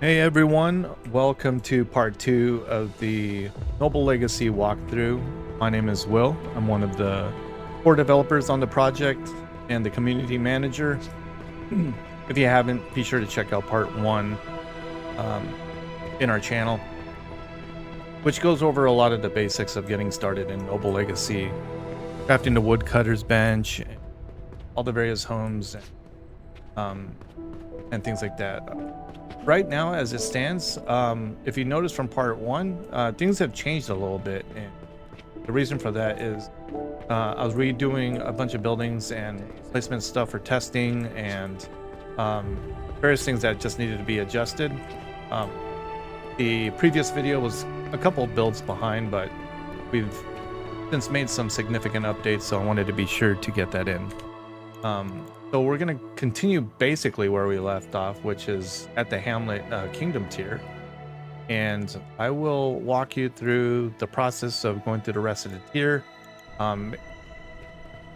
Hey everyone, welcome to part 2 of the Noble Legacy walkthrough. My name is Will. I'm one of the core developers on the project and the community manager. If you haven't, be sure to check out part 1 in our channel, which goes over a lot of the basics of getting started in Noble Legacy, crafting the woodcutter's bench, all the various homes, and things like that. Right now, as it stands, if you notice from part 1, things have changed a little bit, and the reason for that is I was redoing a bunch of buildings and placement stuff for testing and various things that just needed to be adjusted. The previous video was a couple builds behind, but we've since made some significant updates, so I wanted to be sure to get that in. So we're going to continue basically where we left off, which is at the Hamlet Kingdom tier. And I will walk you through the process of going through the rest of the tier.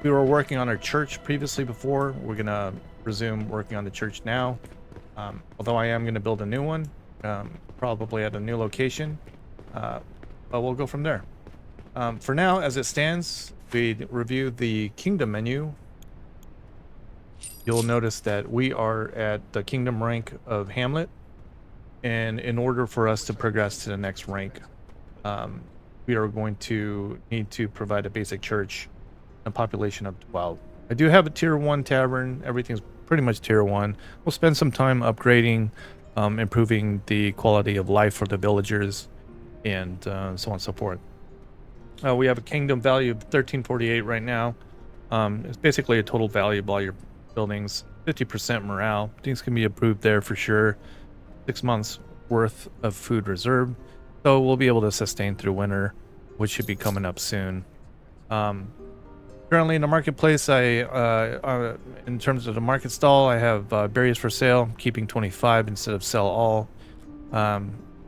We were working on our church previously before. We're going to resume working on the church now. Although I am going to build a new one, probably at a new location. But we'll go from there. For now, as it stands, we review the kingdom menu. You'll notice that we are at the kingdom rank of Hamlet, and in order for us to progress to the next rank, we are going to need to provide a basic church, a population of 12. I do have a tier 1 tavern. Everything's pretty much tier 1. We'll spend some time upgrading, improving the quality of life for the villagers, and so on and so forth. We have a kingdom value of 1348 right now. It's basically a total value of all your buildings, 50% morale. Things can be improved there for sure. 6 months worth of food reserve, so we'll be able to sustain through winter, which should be coming up soon. Currently in the marketplace, I in terms of the market stall, I have berries for sale, keeping 25 instead of sell all.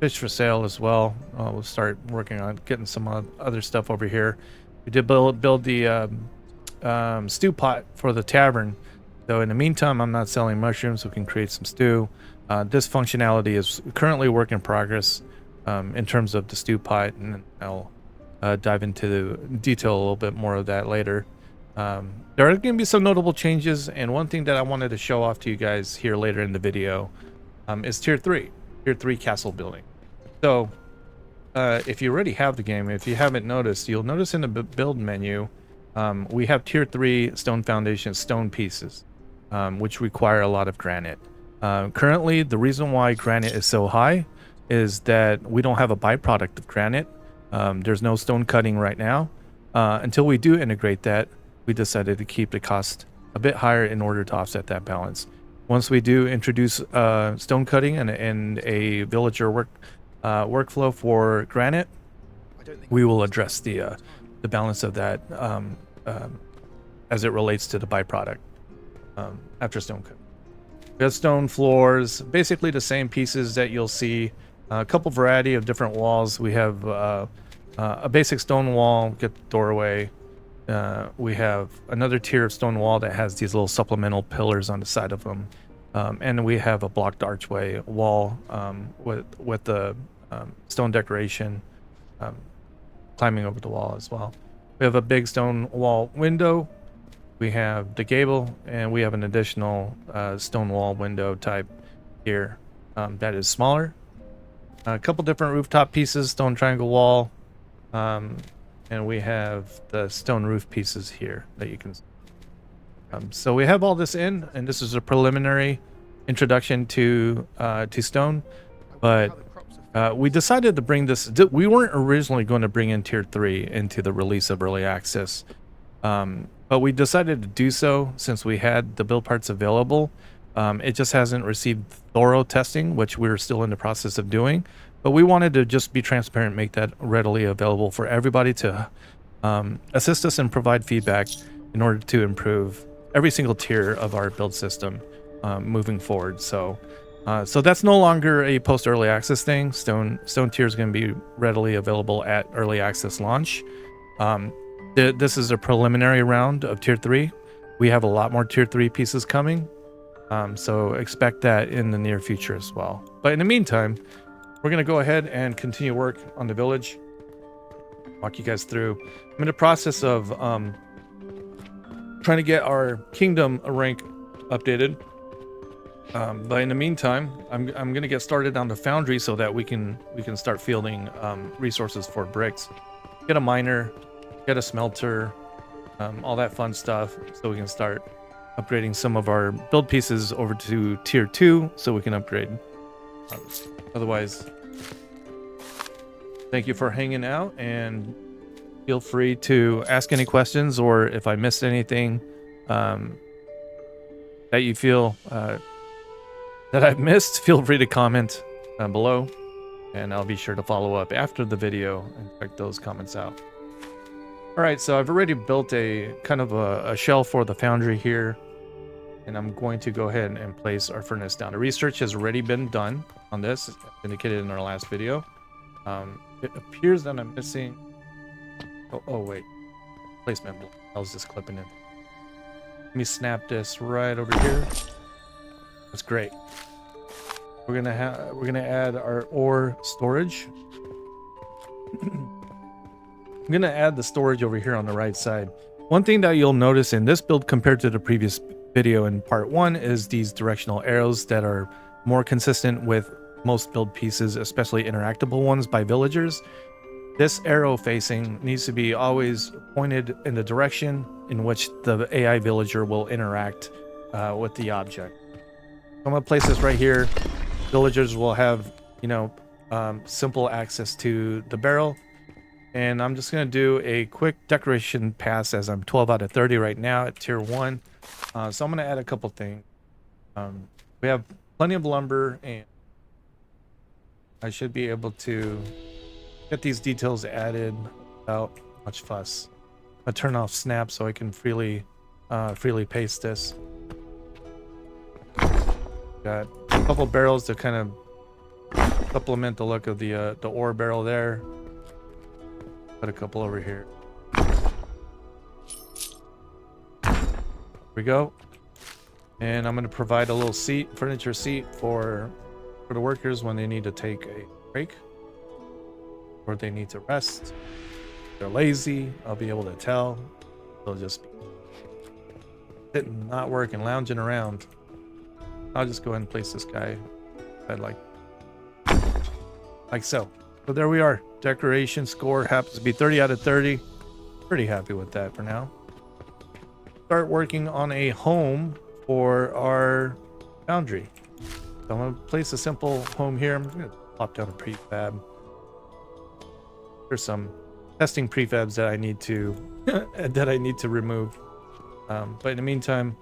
Fish for sale as well. We'll start working on getting some other stuff over here. We did build the stew pot for the tavern. So in the meantime, I'm not selling mushrooms, so we can create some stew. This functionality is currently a work in progress in terms of the stew pot, and I'll dive into the detail a little bit more of that later. There are going to be some notable changes, and one thing that I wanted to show off to you guys here later in the video is tier 3 castle building. So if you already have the game, if you haven't noticed, you'll notice in the build menu, we have tier 3 stone foundation stone pieces, which require a lot of granite. Currently, the reason why granite is so high is that we don't have a byproduct of granite. There's no stone cutting right now. Until we do integrate that, we decided to keep the cost a bit higher in order to offset that balance. Once we do introduce stone cutting and a villager workflow for granite, we will address the balance of that as it relates to the byproduct after stone cut. We have stone floors, basically the same pieces that you'll see. A couple variety of different walls. We have a basic stone wall, get the doorway. We have another tier of stone wall that has these little supplemental pillars on the side of them. And we have a blocked archway wall with the stone decoration climbing over the wall as well. We have a big stone wall window. We have the gable, and we have an additional stone wall window type here that is smaller. A couple different rooftop pieces, stone triangle wall, and we have the stone roof pieces here that you can see. So we have all this in, and this is a preliminary introduction to stone, but we decided to bring this. We weren't originally going to bring in tier 3 into the release of early access, but we decided to do so since we had the build parts available. It just hasn't received thorough testing, which we're still in the process of doing, but we wanted to just be transparent, make that readily available for everybody to assist us and provide feedback in order to improve every single tier of our build system moving forward. So that's no longer a post early access thing. Stone tier is going to be readily available at early access launch. This is a preliminary round of tier 3. We have a lot more tier 3 pieces coming, so expect that in the near future as well. But in the meantime, we're going to go ahead and continue work on the village. Walk you guys through. I'm in the process of trying to get our kingdom rank updated. But in the meantime, I'm going to get started on the foundry so that we can start fielding resources for bricks. Get a miner, get a smelter, all that fun stuff, so we can start upgrading some of our build pieces over to tier 2 so we can upgrade. Otherwise, thank you for hanging out, and feel free to ask any questions, or if I missed anything that you feel that I've missed, feel free to comment below, and I'll be sure to follow up after the video and check those comments out. All right, so I've already built a kind of a shell for the foundry here, and I'm going to go ahead and place our furnace down. The research has already been done on this, as indicated in our last video. It appears that I'm missing... Oh wait, placement. I was just clipping it. Let me snap this right over here. That's great. We're gonna add our ore storage. I'm gonna add the storage over here on the right side. One thing that you'll notice in this build compared to the previous video in part 1 is these directional arrows that are more consistent with most build pieces, especially interactable ones by villagers. This arrow facing needs to be always pointed in the direction in which the AI villager will interact with the object. I'm gonna place this right here. Villagers will have, simple access to the barrel. And I'm just gonna do a quick decoration pass, as I'm 12 out of 30 right now at tier 1. So I'm gonna add a couple things. We have plenty of lumber, and I should be able to get these details added without much fuss. I turn off snap so I can freely paste this. Got a couple barrels to kind of supplement the look of the ore barrel there. Put a couple over here. There we go. And I'm going to provide a little furniture seat for the workers when they need to take a break, or they need to rest. If they're lazy, I'll be able to tell. They'll just be sitting, not working, lounging around. I'll just go ahead and place this guy like so. So there we are. Decoration score happens to be 30 out of 30. Pretty happy with that for now. Start working on a home for our foundry. So I'm going to place a simple home here. I'm going to plop down a prefab. There's some testing prefabs that I need to remove. But in the meantime,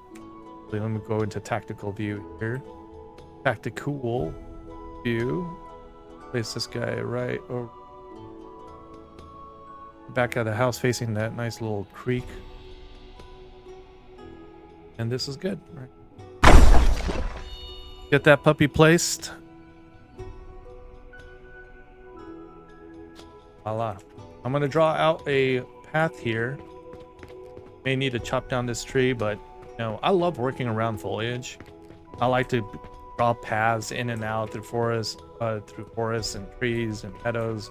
let me go into tactical view here. Tactical view. Place this guy right over back of the house, facing that nice little creek. And this is good. Right. Get that puppy placed. Voila. I'm going to draw out a path here. May need to chop down this tree, but I love working around foliage. I like to draw paths in and out through forests and trees and meadows,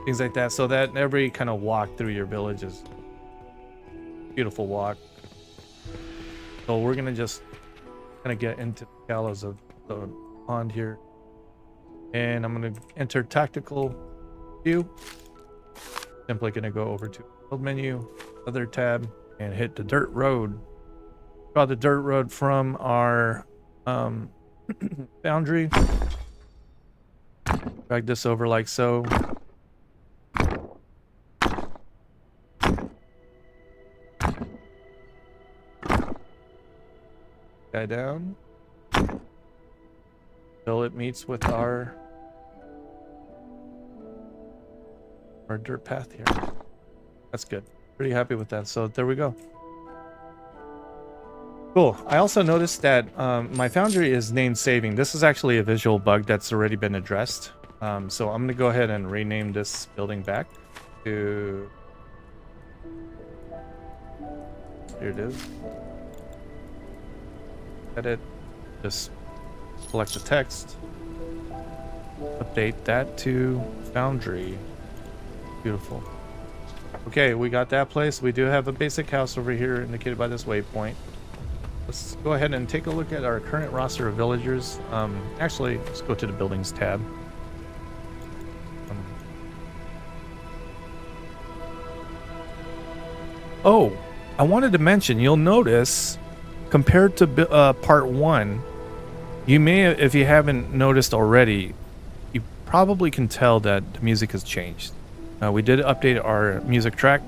things like that, so that every kind of walk through your village is a beautiful walk. So we're gonna just kind of get into the shallows of the pond here, and I'm gonna enter tactical view. Simply gonna go over to build menu, other tab, and hit the dirt road. Draw the dirt road from our foundry. Drag this over like so. Guy down till it meets with our dirt path here. That's good. Pretty happy with that. So there we go. Cool. I also noticed that my foundry is named saving. This is actually a visual bug that's already been addressed. So I'm going to go ahead and rename this building back to... Here it is. Edit. Just select the text. update that to Foundry. Beautiful. Okay, we got that place. We do have a basic house over here indicated by this waypoint. Let's go ahead and take a look at our current roster of villagers. Actually, let's go to the buildings tab. Oh, I wanted to mention, you'll notice compared to part 1, you may, if you haven't noticed already, you probably can tell that the music has changed. We did update our music track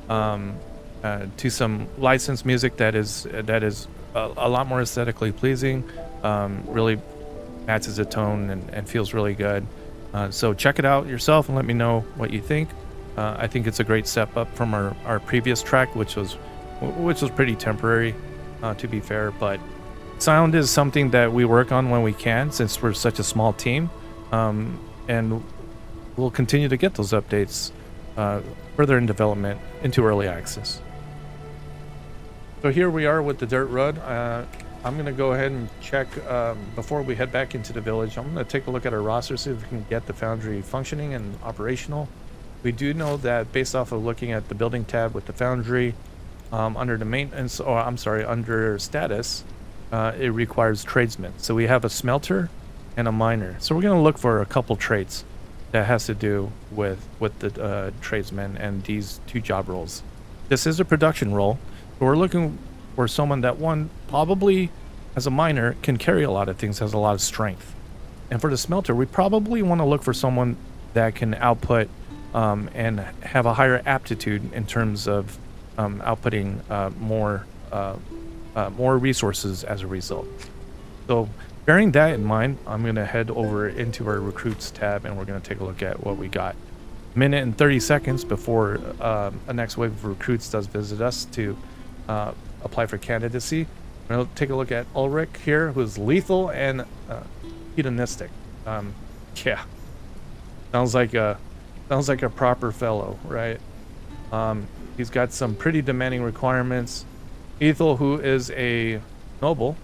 to some licensed music that is a lot more aesthetically pleasing, really matches the tone and feels really good. So check it out yourself and let me know what you think. I think it's a great step up from our previous track, which was pretty temporary, to be fair. But sound is something that we work on when we can, since we're such a small team, and we'll continue to get those updates further in development into early access. So here we are with the dirt road. I'm going to go ahead and check before we head back into the village. I'm going to take a look at our roster, see if we can get the foundry functioning and operational. We do know that based off of looking at the building tab with the foundry, under the maintenance, or I'm sorry, under status, it requires tradesmen. So we have a smelter and a miner. So we're going to look for a couple traits that has to do with the tradesmen and these 2 job roles. This is a production role, but we're looking for someone that, one, probably as a miner can carry a lot of things, has a lot of strength. And for the smelter, we probably want to look for someone that can output and have a higher aptitude in terms of outputting more resources as a result. So bearing that in mind, I'm going to head over into our recruits tab and we're going to take a look at what we got. Minute and 30 seconds before a next wave of recruits does visit us to apply for candidacy. We're going to take a look at Ulrich here, who's lethal and hedonistic. Yeah, sounds like a proper fellow, right? He's got some pretty demanding requirements. Ethel, who is a noble,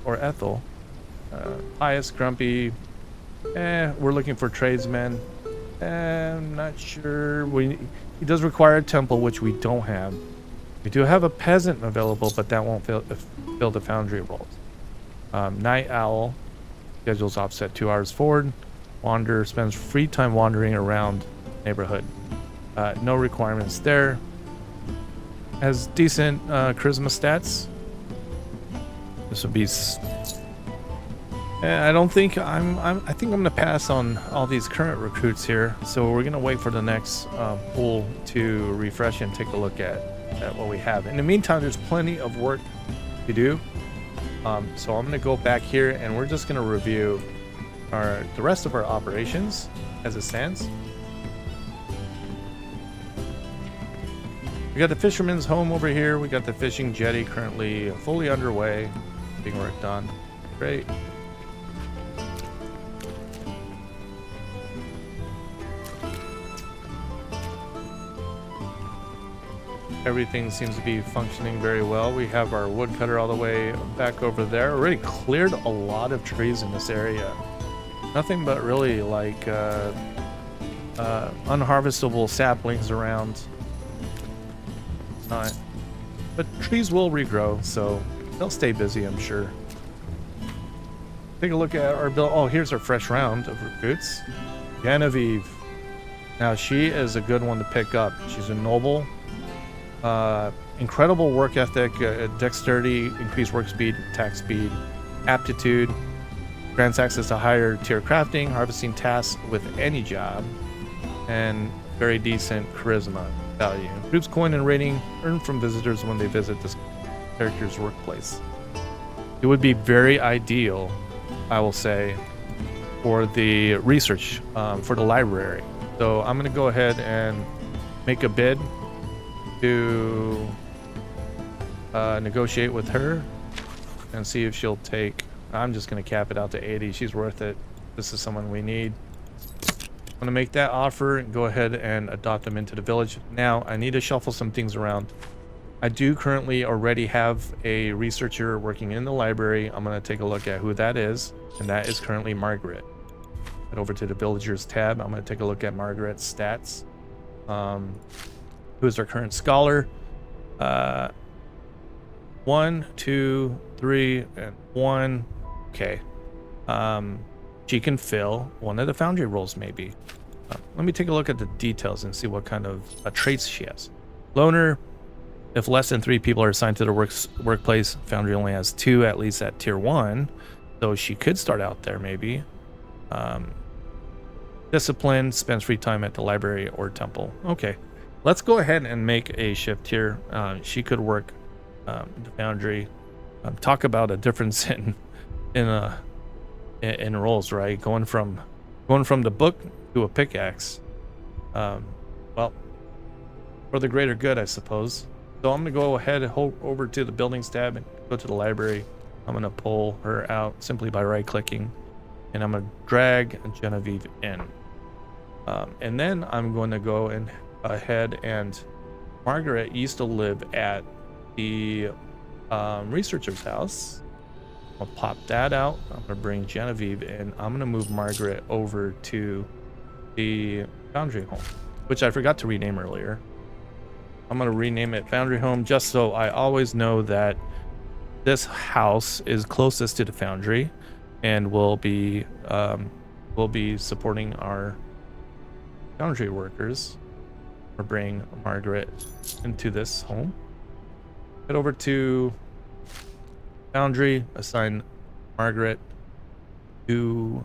or Ethel, pious, grumpy. We're looking for tradesmen. I'm not sure. He does require a temple, which we don't have. We do have a peasant available, but that won't fill the foundry roles. Night owl, schedules offset 2 hours forward. Wanderer spends free time wandering around neighborhood. No requirements there. Has decent charisma stats. This would be. I don't think I think I'm gonna pass on all these current recruits here. So we're gonna wait for the next pool to refresh and take a look at what we have. In the meantime, there's plenty of work to do. So I'm gonna go back here and we're just gonna review the rest of our operations as it stands. We got the fisherman's home over here. We got the fishing jetty currently fully underway, being worked on. Great. Everything seems to be functioning very well. We have our woodcutter all the way back over there. Already cleared a lot of trees in this area. Nothing but really like unharvestable saplings around. But trees will regrow, so they'll stay busy, I'm sure. Take a look at our build. Oh, here's our fresh round of recruits. Genevieve. Now she is a good one to pick up. She's a noble. Incredible work ethic, dexterity, increased work speed, attack speed, aptitude, grants access to higher tier crafting, harvesting tasks with any job, and very decent charisma value. Improves coin and rating earned from visitors when they visit this character's workplace. It would be very ideal, I will say, for the research for the library. So I'm going to go ahead and make a bid to negotiate with her and see if she'll take. I'm just going to cap it out to 80. She's worth it. This is someone we need. I'm going to make that offer and go ahead and adopt them into the village. Now, I need to shuffle some things around. I do currently already have a researcher working in the library. I'm going to take a look at who that is, and that is currently Margaret. Head over to the villagers tab. I'm going to take a look at Margaret's stats. Who is our current scholar? 1, 2, 3, and 1. Okay. She can fill one of the foundry roles, maybe. Let me take a look at the details and see what kind of traits she has. Loner. If less than 3 people are assigned to the workplace, foundry only has 2, at least at tier 1. So she could start out there, maybe. Discipline, spends free time at the library or temple. Okay, let's go ahead and make a shift here. She could work the foundry. Talk about a difference in roles, right? Going from the book to a pickaxe. Well, for the greater good, I suppose. So I'm gonna go ahead and over to the buildings tab and go to the library. I'm gonna pull her out simply by right-clicking, and I'm gonna drag Genevieve in. And then I'm going to go ahead and Margaret used to live at the researcher's house. I'll pop that out. I'm gonna bring Genevieve in. I'm gonna move Margaret over to the foundry home, which I forgot to rename earlier. I'm gonna rename it Foundry Home just so I always know that this house is closest to the foundry, and will be supporting our foundry workers. Or bring Margaret into this home. Head over to foundry, assign Margaret to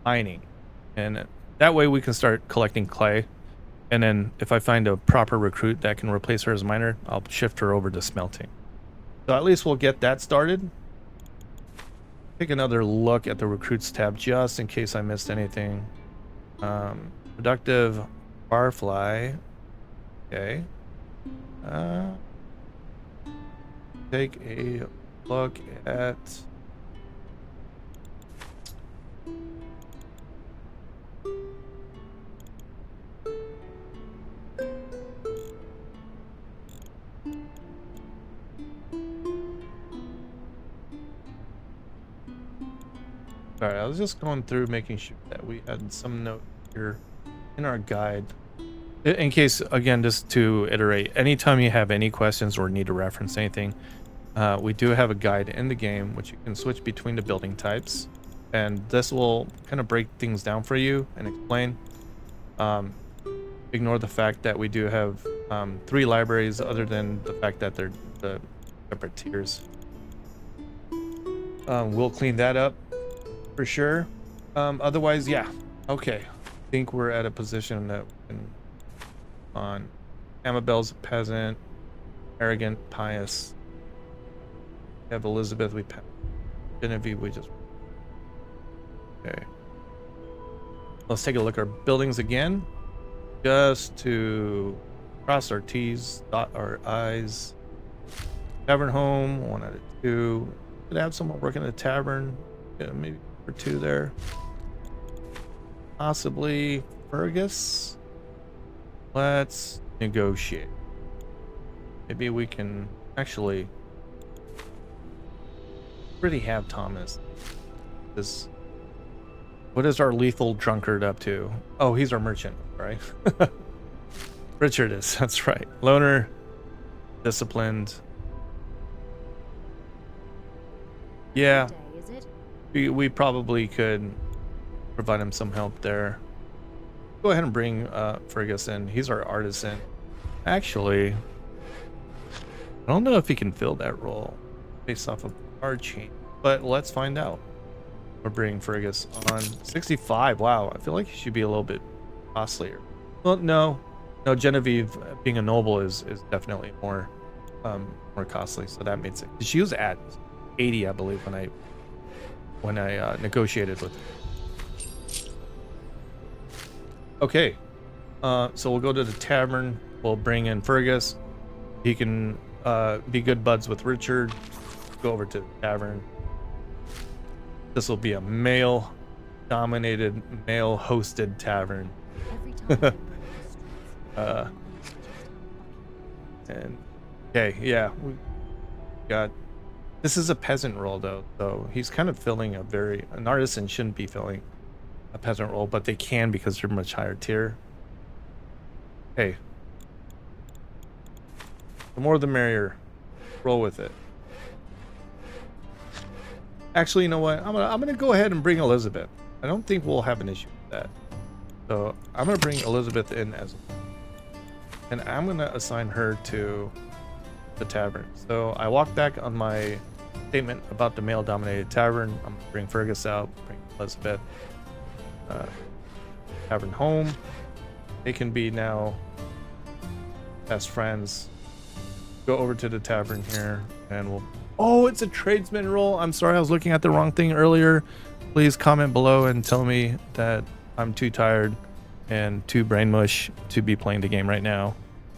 mining, and that way we can start collecting clay. And then if I find a proper recruit that can replace her as a miner, I'll shift her over to smelting. So at least we'll get that started. Take another look at the recruits tab just in case I missed anything. Productive barfly. Okay. Take a look at Alright, I was just going through making sure that we had some note here in our guide. In case, again, just to iterate, anytime you have any questions or need to reference anything, we do have a guide in the game which you can switch between the building types, and this will kind of break things down for you and explain. Ignore the fact that we do have 3 libraries, other than the fact that they're the separate tiers. We'll clean that up for sure. Otherwise, yeah. Okay. I think we're at a position that we can on Amabel's a peasant, arrogant, pious. We have Elizabeth, we Genevieve, we just okay. Let's take a look at our buildings again, just to cross our T's, dot our I's. Tavern home, 1 out of 2. Could have someone working at a tavern, yeah, maybe for 2 there. Possibly Fergus. Let's negotiate. Maybe we can actually really have Thomas. What is our lethal drunkard up to? Oh, he's our merchant, right? Richard is, that's right. Loner, disciplined. Yeah, we probably could provide him some help there. Go ahead and bring Fergus in. He's our artisan. Actually, I don't know if he can fill that role based off of our chain, but let's find out. We're bringing Fergus on 65. Wow, I feel like he should be a little bit costlier. Well, no, Genevieve being a noble is definitely more costly, so that makes it. She was at 80, I believe, when I negotiated with her. Okay, so we'll go to the tavern. We'll bring in Fergus. He can be good buds with Richard. Go over to the tavern. This will be a male-dominated, male-hosted tavern. And okay, yeah, we got. This is a peasant role though, so he's kind of filling an artisan shouldn't be filling a peasant role, but they can because they're much higher tier. Hey, the more the merrier. Roll with it. Actually, you know what? I'm gonna go ahead and bring Elizabeth. I don't think we'll have an issue with that. So I'm gonna bring Elizabeth in as, and I'm gonna assign her to the tavern. So I walk back on my statement about the male-dominated tavern. I'm gonna bring Fergus out, bring Elizabeth, tavern home. They can be now best friends. Go over to the tavern here, and we'll. Oh, it's a tradesman role. I'm sorry, I was looking at the wrong thing earlier. Please comment below and tell me that I'm too tired and too brain mush to be playing the game right now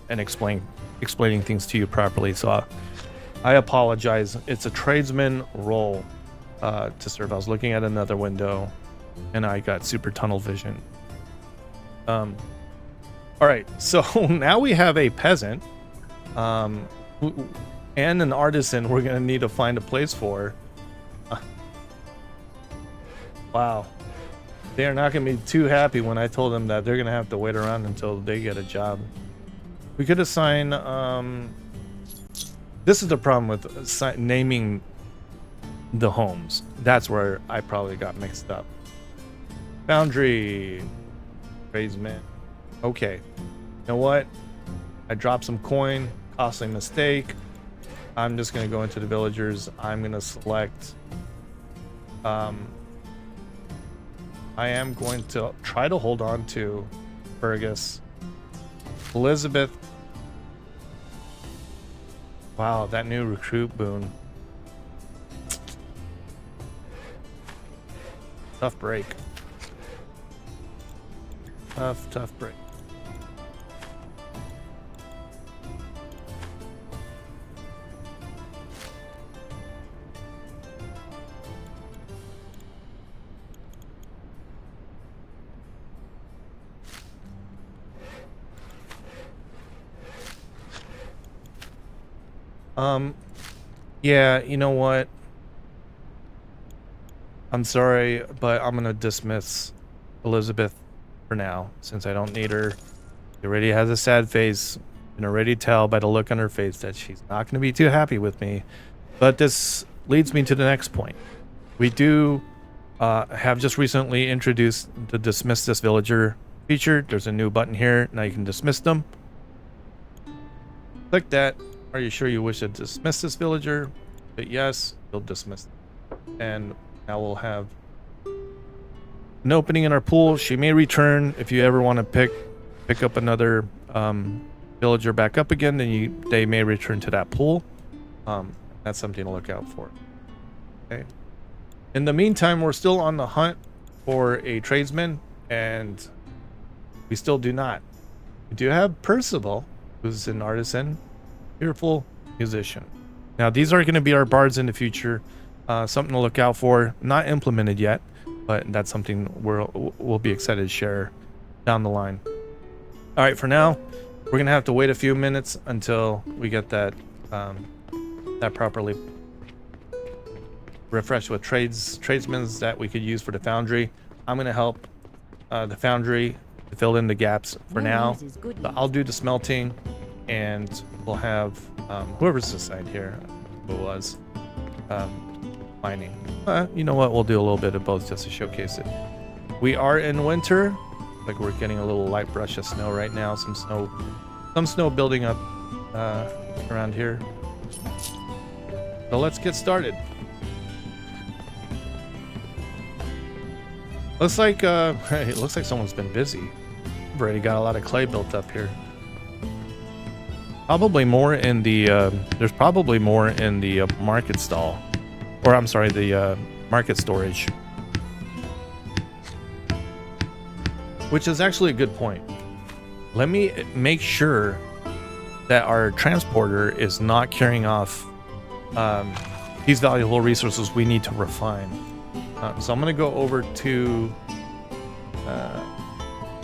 and explaining things to you properly. So I apologize. It's a tradesman role to serve. I was looking at another window and I got super tunnel vision. All right, so now we have a peasant and an artisan we're gonna need to find a place for. Wow, they are not gonna be too happy when I told them that they're gonna have to wait around until they get a job. We could assign this is the problem with naming the homes. That's where I probably got mixed up. Foundry, tradesman. Okay, you know what, I dropped some coin, costly mistake. I'm just gonna go into the villagers. I'm gonna select I am going to try to hold on to Fergus. Elizabeth. Wow, that new recruit boon. Tough break. Tough break. Yeah, you know what? I'm sorry, but I'm gonna dismiss Elizabeth for now, since I don't need her. She already has a sad face. I can already tell by the look on her face that she's not gonna be too happy with me. But this leads me to the next point. We do have just recently introduced the dismiss this villager feature. There's a new button here. Now you can dismiss them. Click that. Are you sure you wish to dismiss this villager? But yes, you'll dismiss them. And now we'll have an opening in our pool. She may return. If you ever want to pick up another villager back up again, then they may return to that pool. That's something to look out for. Okay. In the meantime, we're still on the hunt for a tradesman, and we still do not. We do have Percival, who's an artisan, fearful musician. Now these are going to be our bards in the future. Something to look out for. Not implemented yet, but that's something we'll be excited to share down the line. All right, for now, we're gonna have to wait a few minutes until we get that that properly refreshed with tradesmen that we could use for the foundry. I'm gonna help the foundry to fill in the gaps for now. So I'll do the smelting, and we'll have whoever's assigned here, who was mining. You know what? We'll do a little bit of both just to showcase it. We are in winter. Like we're getting a little light brush of snow right now. Some snow building up around here. So let's get started. Looks like it looks like someone's been busy. We've already got a lot of clay built up here. Probably more in the there's probably more in the market stall, or I'm sorry, the market storage, which is actually a good point. Let me make sure that our transporter is not carrying off these valuable resources we need to refine. So I'm gonna go over to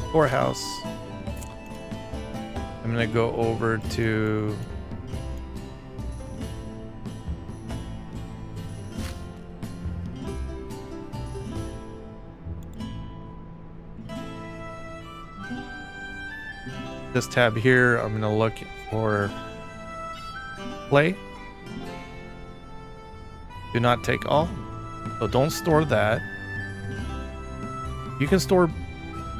storehouse. I'm gonna go over to this tab here, I'm gonna look for play. Do not take all. So don't store that. You can store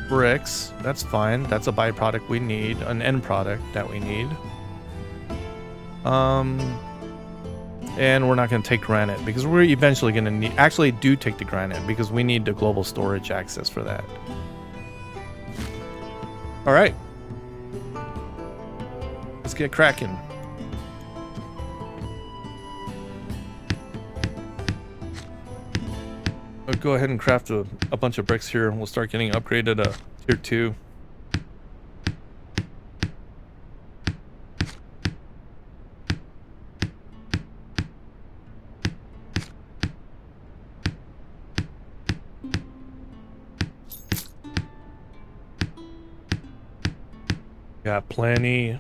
bricks. That's fine. That's a byproduct we need, an end product that we need. And we're not going to take granite because we're eventually going to need, actually do take the granite because we need the global storage access for that. All right. Let's get cracking. I'll go ahead and craft a bunch of bricks here and we'll start getting upgraded to tier 2. Got plenty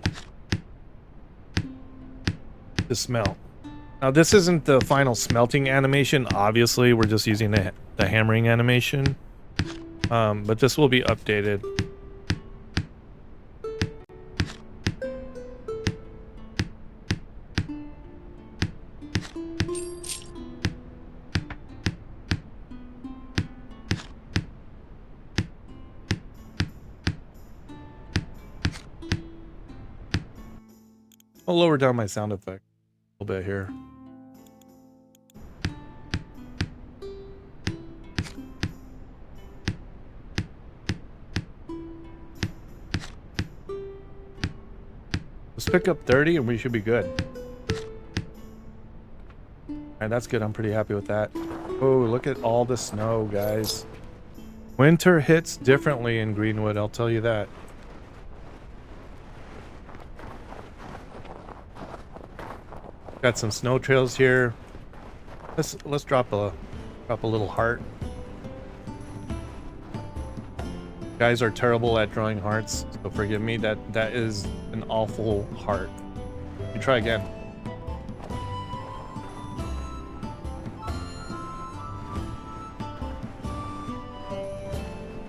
to smelt. Now this isn't the final smelting animation, obviously we're just using the hammering animation, but this will be updated. I'll lower down my sound effect a little bit here. Let's pick up 30 and we should be good. Alright, that's good. I'm pretty happy with that. Oh, look at all the snow, guys. Winter hits differently in Greenwood, I'll tell you that. Got some snow trails here. Let's drop a little heart. Guys are terrible at drawing hearts, so forgive me. That is an awful heart. You try again.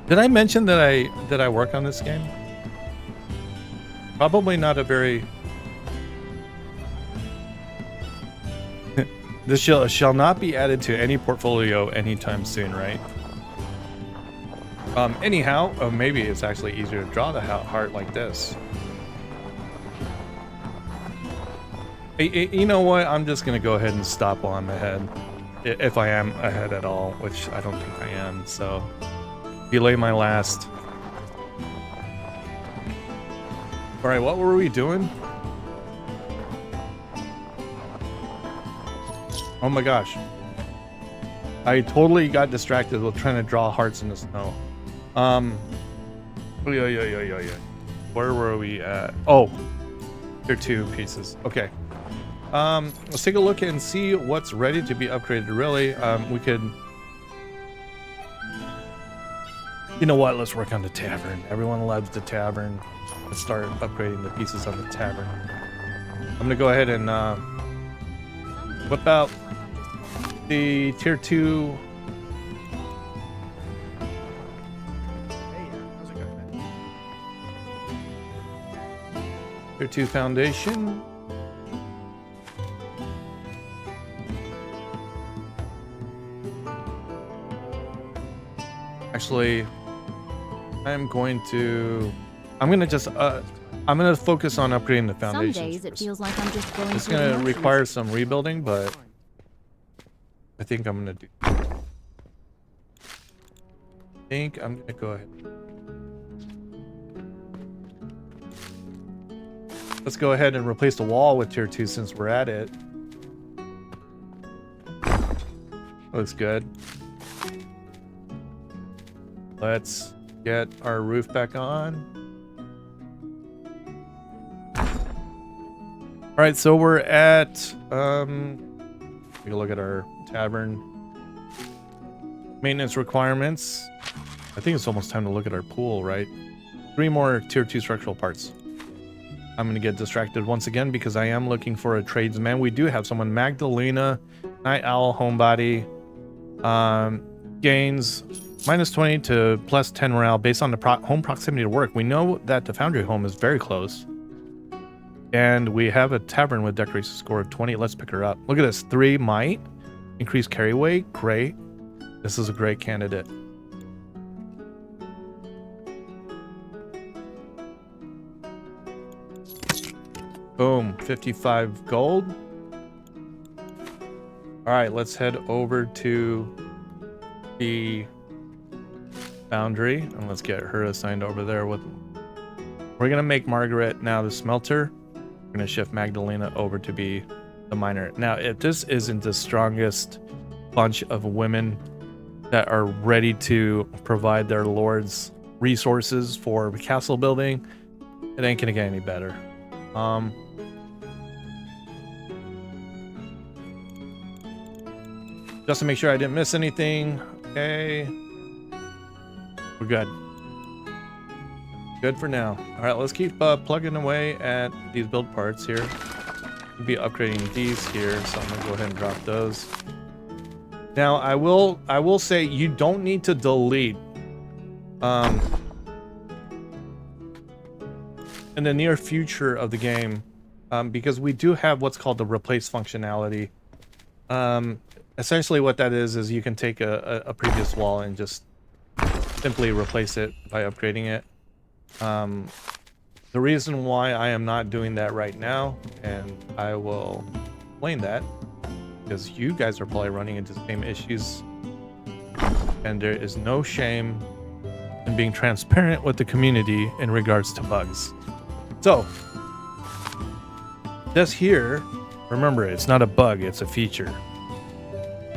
Did I mention that I work on this game? Probably not a very. This shall not be added to any portfolio anytime soon, right? Anyhow, maybe it's actually easier to draw the heart like this. You know what? I'm just gonna go ahead and stop while I'm ahead. If I am ahead at all, which I don't think I am, so delay my last. Alright, what were we doing? Oh my gosh. I totally got distracted with trying to draw hearts in the snow. Yeah. Where were we at? Oh, tier 2 pieces. Okay. Let's take a look and see what's ready to be upgraded. Really, we could. You know what? Let's work on the tavern. Everyone loves the tavern. Let's start upgrading the pieces on the tavern. I'm gonna go ahead and whip out the tier 2. Tier 2 foundation. Actually, I'm gonna focus on upgrading the foundation. Some days it feels like I'm just going. It's gonna require some rebuilding, but I think I'm gonna do. I'm gonna go ahead. Let's go ahead and replace the wall with tier 2 since we're at it. Looks good. Let's get our roof back on. All right, so we're at take a look at our tavern maintenance requirements. I think it's almost time to look at our pool, right? 3 more tier 2 structural parts. I'm gonna get distracted once again because I am looking for a tradesman. We do have someone, Magdalena, Night Owl, Homebody, Gaines, minus 20 to plus 10 morale based on the home proximity to work. We know that the foundry home is very close. And we have a tavern with decoration score of 20. Let's pick her up. Look at this. 3 might. Increase carry weight. Great. This is a great candidate. Boom. 55 gold. All right, let's head over to the foundry and let's get her assigned over there with. We're gonna make Margaret now the smelter. We're gonna shift Magdalena over to be the miner. Now, if this isn't the strongest bunch of women that are ready to provide their lords resources for castle building, it ain't gonna get any better. Just to make sure I didn't miss anything. Okay. We're good. Good for now. All right, let's keep plugging away at these build parts here. We'll be upgrading these here, so I'm gonna go ahead and drop those. Now, I will say you don't need to delete in the near future of the game, because we do have what's called the replace functionality. Essentially what that is you can take a previous wall and just simply replace it by upgrading it. The reason why I am not doing that right now, and I will explain that, because you guys are probably running into the same issues, and there is no shame in being transparent with the community in regards to bugs. So, this here, remember, it's not a bug, it's a feature.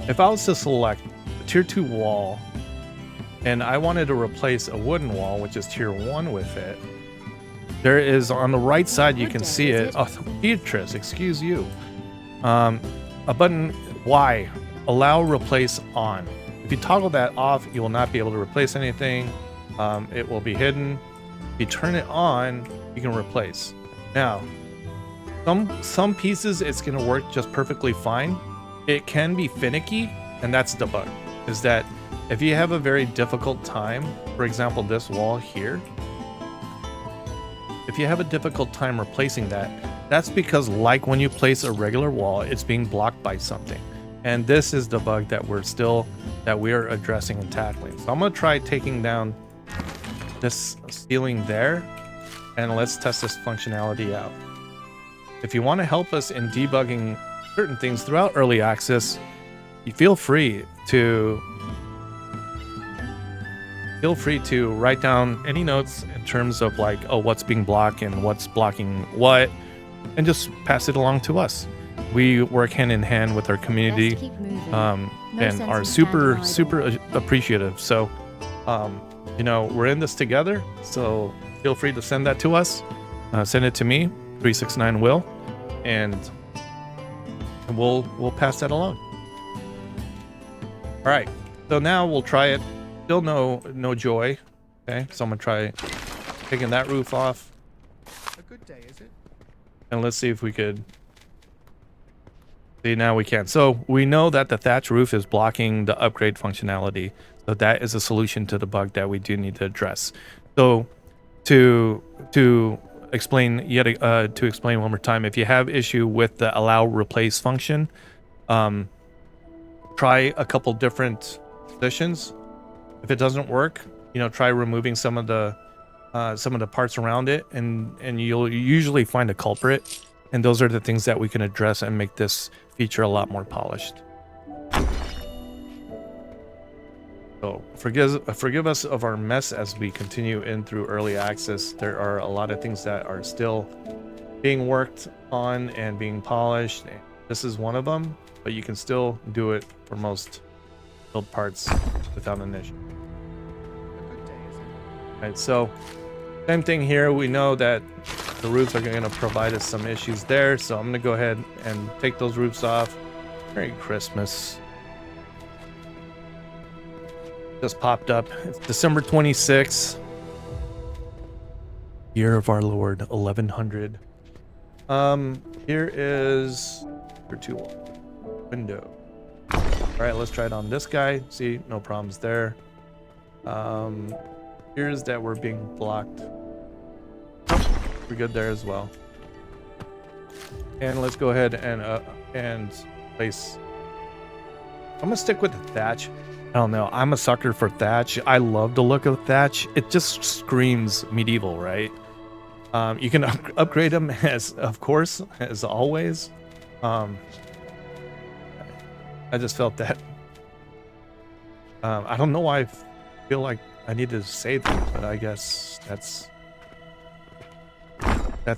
If I was to select a tier 2 wall and I wanted to replace a wooden wall, which is tier 1 with it, there is on the right side, you can see it. Oh, Beatrice, excuse you. A button Y, allow replace on. If you toggle that off, you will not be able to replace anything. It will be hidden. If you turn it on, you can replace. Now, some pieces it's going to work just perfectly fine. It can be finicky, and that's the bug, is that if you have a very difficult time, for example, this wall here, if you have a difficult time replacing that, that's because, like when you place a regular wall, it's being blocked by something. And this is the bug that we're addressing and tackling. So I'm going to try taking down this ceiling there, and let's test this functionality out. If you want to help us in debugging certain things throughout early access, you feel free to write down any notes in terms of like, oh, what's being blocked and what's blocking what, and just pass it along to us. We work hand in hand with our community, and are super appreciative. So, we're in this together. So feel free to send that to us. Send it to me, 369 Will, and we'll pass that along. All right, so now we'll try it. Still no joy. Okay, so I'm gonna try taking that roof off. A good day, is it? And let's see if we could. See, now we can. So we know that the thatch roof is blocking the upgrade functionality. So that is a solution to the bug that we do need to address. So to explain one more time, if you have issue with the allow replace function, try a couple different positions. If it doesn't work, try removing some of the parts around it, and you'll usually find a culprit. And those are the things that we can address and make this feature a lot more polished. So forgive us of our mess as we continue in through early access. There are a lot of things that are still being worked on and being polished. This is one of them, but you can still do it for most build parts without an issue. Right, so same thing here. We know that the roofs are going to provide us some issues there, so I'm going to go ahead and take those roofs off. Merry Christmas. Just popped up. It's December 26th, year of our Lord 1100. Here is your tool window. All right, let's try it on this guy. See, no problems there. Here's that we're being blocked. We're good there as well. And let's go ahead and place. I'm gonna stick with the thatch. I don't know. I'm a sucker for thatch. I love the look of thatch. It just screams medieval, right? You can upgrade them as, of course, as always. I just felt that. I don't know why I feel like I need to say that, but I guess that's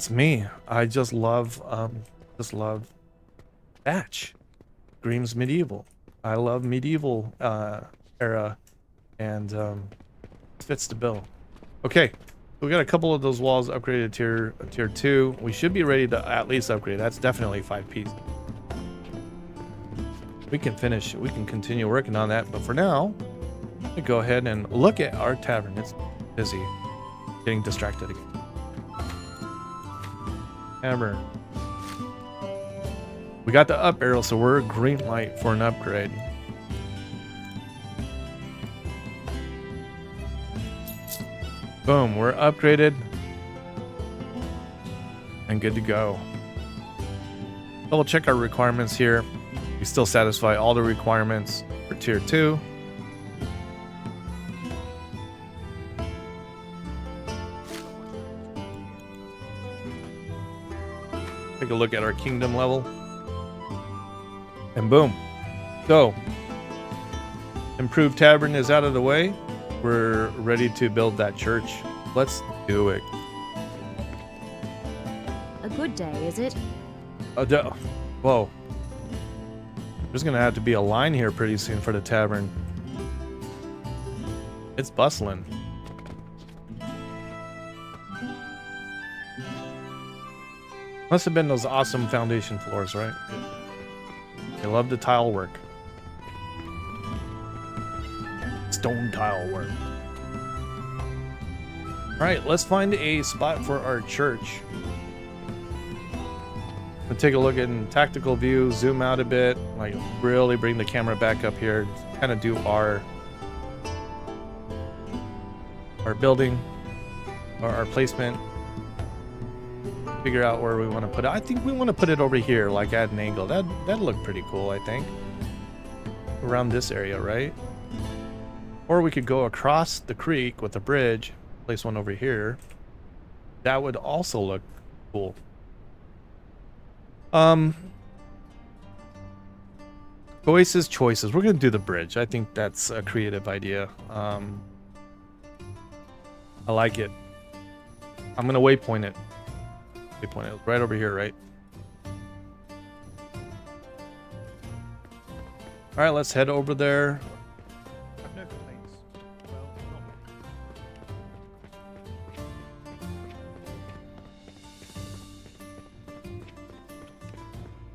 me. I just love thatch. Screams medieval. I love medieval era, and fits the bill. Okay, we got a couple of those walls upgraded to tier 2. We should be ready to at least upgrade. That's definitely 5 pieces. We can continue working on that, but for now, I'm gonna go ahead and look at our tavern. It's busy. Getting distracted again. Tavern. We got the up arrow, so we're a green light for an upgrade. Boom, we're upgraded and good to go. Double check our requirements here. We still satisfy all the requirements for tier 2. Take a look at our kingdom level. And boom. So, improved tavern is out of the way. We're ready to build that church. Let's do it. A good day, is it? Whoa. There's gonna have to be a line here pretty soon for the tavern. It's bustling. Must have been those awesome foundation floors, right? I love the tile work. Stone tile work. Alright, let's find a spot for our church. We'll take a look in tactical view, zoom out a bit, like really bring the camera back up here, kind of do our building, or our placement. Figure out where we want to put it. I think we want to put it over here, like at an angle. That'd look pretty cool, I think. Around this area, right? Or we could go across the creek with a bridge, place one over here. That would also look cool. Choices. We're gonna do the bridge. I think that's a creative idea. I like it. I'm gonna waypoint it. Waypoint it right over here, right? All right, let's head over there. I've no complaints. Well, not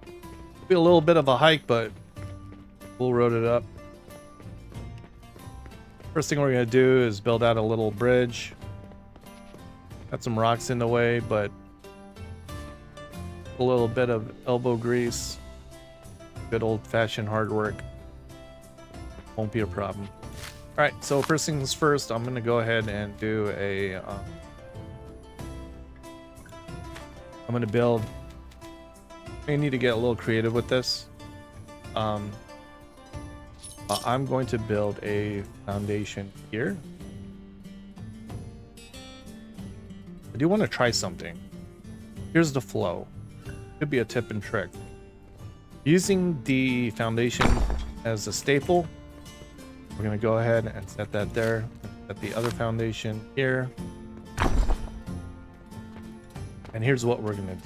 really. Be a little bit of a hike, but we'll road it up. First thing we're gonna do is build out a little bridge. Got some rocks in the way, but a little bit of elbow grease. Good old-fashioned hard work. Won't be a problem. All right, so first things first, I'm gonna go ahead and do a. I'm gonna build. I need to get a little creative with this. I'm going to build a foundation here. I do want to try something. Here's the flow. Could be a tip and trick. Using the foundation as a staple, we're going to go ahead and set that there. Set the other foundation here. And here's what we're going to do.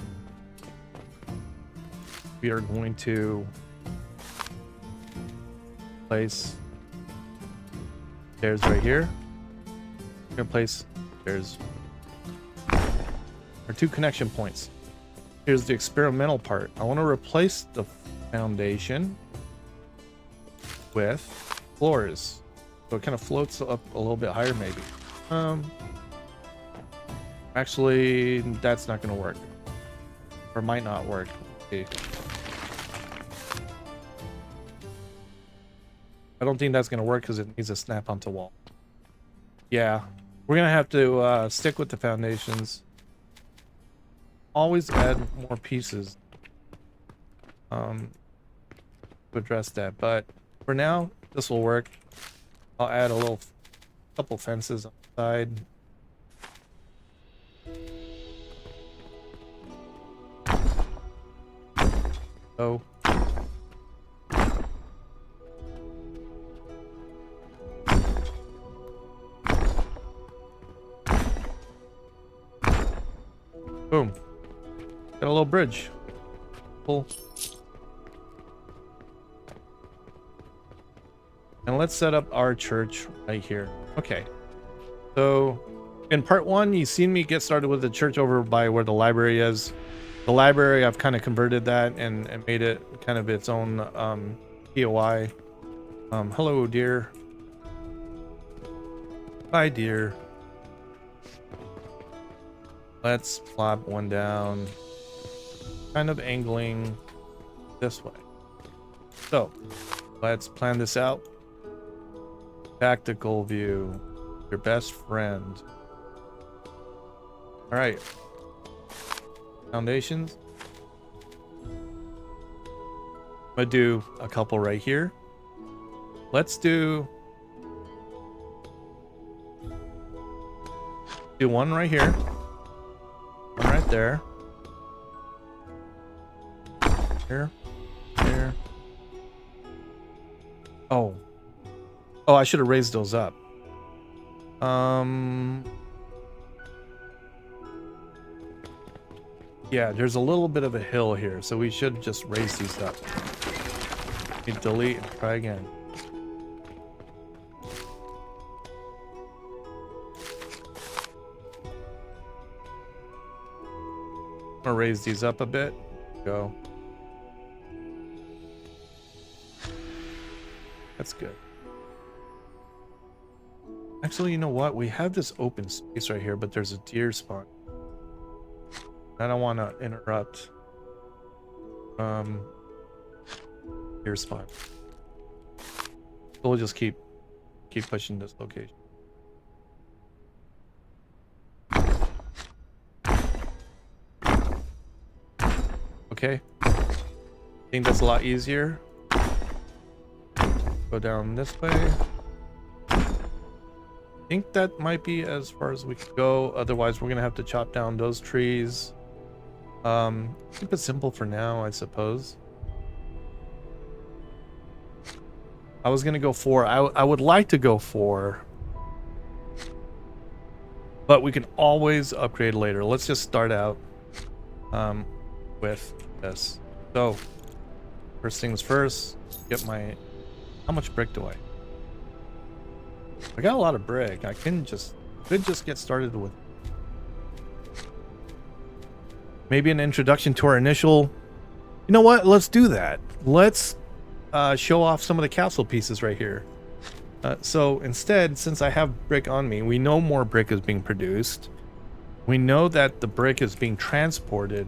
We are going to place stairs right here. We're going to place stairs. Our 2 connection points. Here's the experimental part. I want to replace the foundation with floors, so it kind of floats up a little bit higher, maybe. Actually, that's not going to work, or might not work. Okay. I don't think that's going to work because it needs to snap onto wall. Yeah, we're gonna have to stick with the foundations. Always add more pieces to address that, but for now, this will work. I'll add a little couple fences on the side. Oh. Boom. Got a little bridge. Cool. And let's set up our church right here. Okay. So in part 1, you've seen me get started with the church over by where the library is. The library, I've kind of converted that and made it kind of its own POI. Hello, dear. Bye, dear. Let's plop one down, kind of angling this way. So let's plan this out. Tactical view, your best friend. All right. Foundations. I'm gonna do a couple right here. Let's do one right here, one right there, here, here. Oh, I should have raised those up. Yeah, there's a little bit of a hill here, so we should just raise these up. You delete and try again. I'm gonna raise these up a bit. Go. That's good. Actually, you know what? We have this open space right here, but there's a deer spawn. I don't want to interrupt deer spawn. So we'll just keep pushing this location. Okay. I think that's a lot easier. Go down this way. I think that might be as far as we can go. Otherwise, we're gonna have to chop down those trees. Keep it simple for now, I suppose. I was gonna go 4. I would like to go 4, but we can always upgrade later. Let's just start out with this. So first things first, get my, how much brick do I got? A lot of brick. I could just get started with maybe an introduction to our initial. You know what? Let's do that. Let's show off some of the castle pieces right here. So instead, since I have brick on me, we know more brick is being produced. We know that the brick is being transported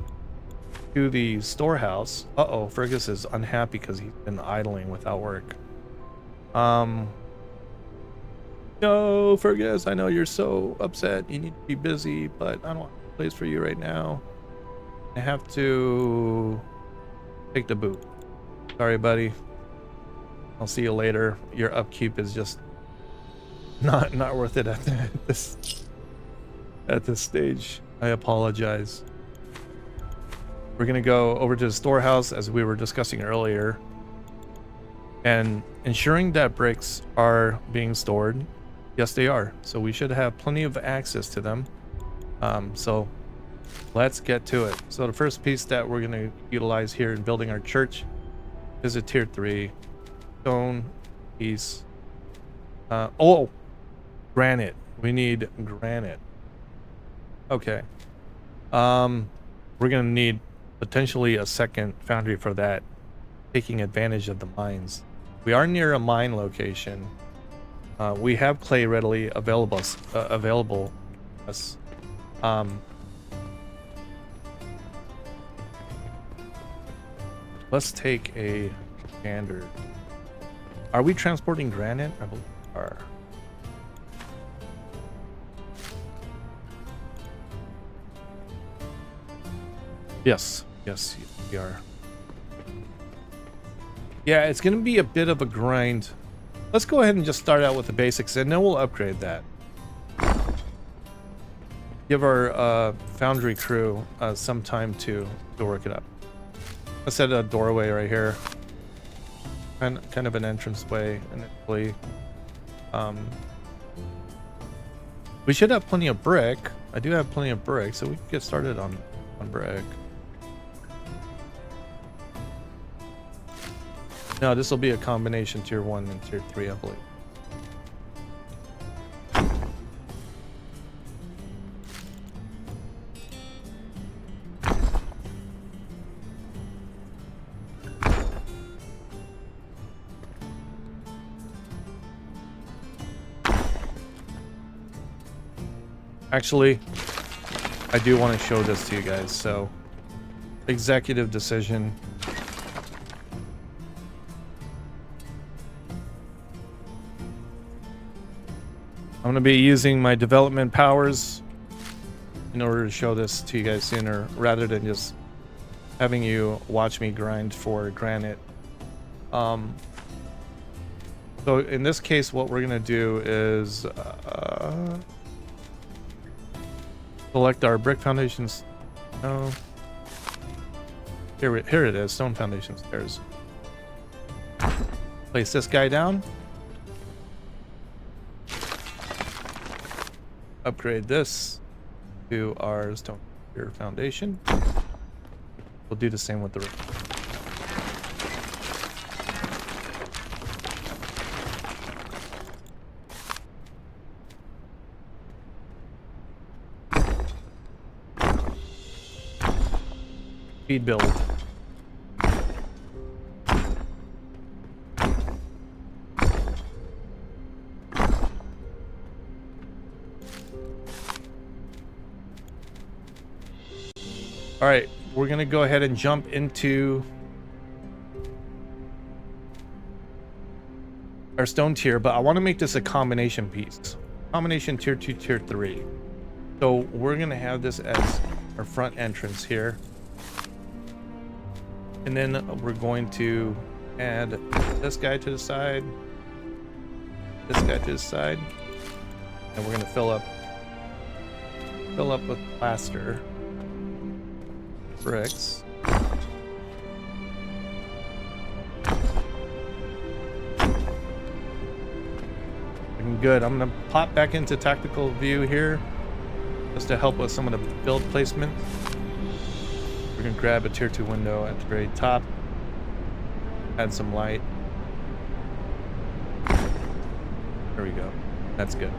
to the storehouse. Fergus is unhappy because he's been idling without work. No, Fergus, I know you're so upset. You need to be busy, but I don't have a place for you right now. I have to take the boot. Sorry, buddy. I'll see you later. Your upkeep is just not worth it at this stage. I apologize. We're gonna go over to the storehouse as we were discussing earlier, and ensuring that bricks are being stored. Yes, they are. So we should have plenty of access to them. So let's get to it. So the first piece that we're gonna utilize here in building our church is a tier 3 stone piece. Granite. We need granite. Okay. We're gonna need potentially a second foundry for that, taking advantage of the mines. We are near a mine location. We have clay readily available. Yes. Let's take a standard. Are we transporting granite? I believe we are. Yes, we are. Yeah, it's gonna be a bit of a grind. Let's go ahead and just start out with the basics, and then we'll upgrade that. Give our foundry crew some time to work it up. Let's set a doorway right here. Kind of an entranceway initially. We should have plenty of brick. I do have plenty of brick, so we can get started on brick. No, this will be a combination tier 1 and tier 3, I believe. Actually, I do want to show this to you guys. So, executive decision. I'm going to be using my development powers in order to show this to you guys sooner, rather than just having you watch me grind for granite. So in this case, what we're going to do is select our brick foundations. No. Here it is, stone foundation stairs. Place this guy down. Upgrade this to our stone foundation. We'll do the same with the roof. Speed build. All right, we're gonna go ahead and jump into our stone tier, but I want to make this a combination piece. Combination tier 2, tier 3. So we're gonna have this as our front entrance here. And then we're going to add this guy to the side, this guy to the side, and we're gonna fill up with plaster. Bricks. Looking good. I'm gonna pop back into tactical view here just to help with some of the build placement. We're gonna grab a tier 2 window at the very top, add some light. There we go. That's good.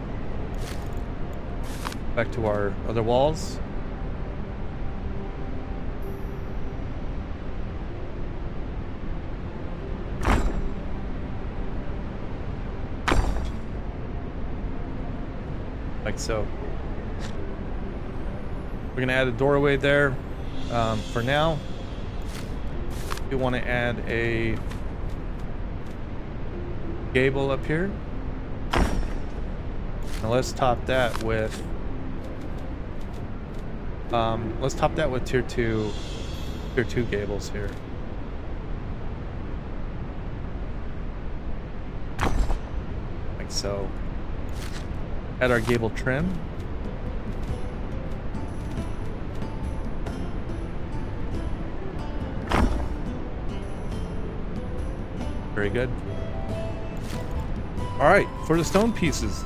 Back to our other walls. Like so. We're gonna add a doorway there. For now, we want to add a gable up here. Now let's top that with tier 2 gables here. Like so. Add our gable trim. Very good. All right, for the stone pieces.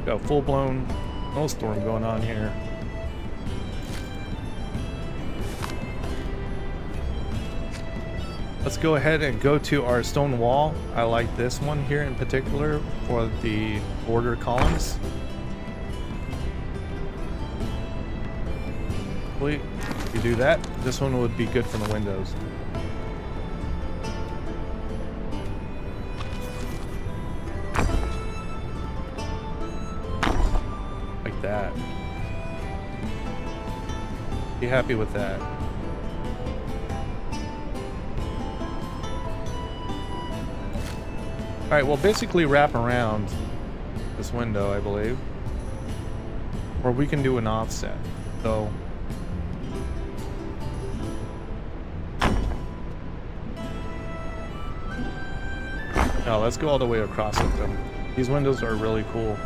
Got a full-blown snowstorm going on here. Let's go ahead and go to our stone wall. I like this one here in particular for the border columns. If you do that, this one would be good for the windows. Like that. Be happy with that. Alright, we'll basically wrap around this window, I believe. or we can do an offset. So now let's go all the way across with them. These windows are really cool.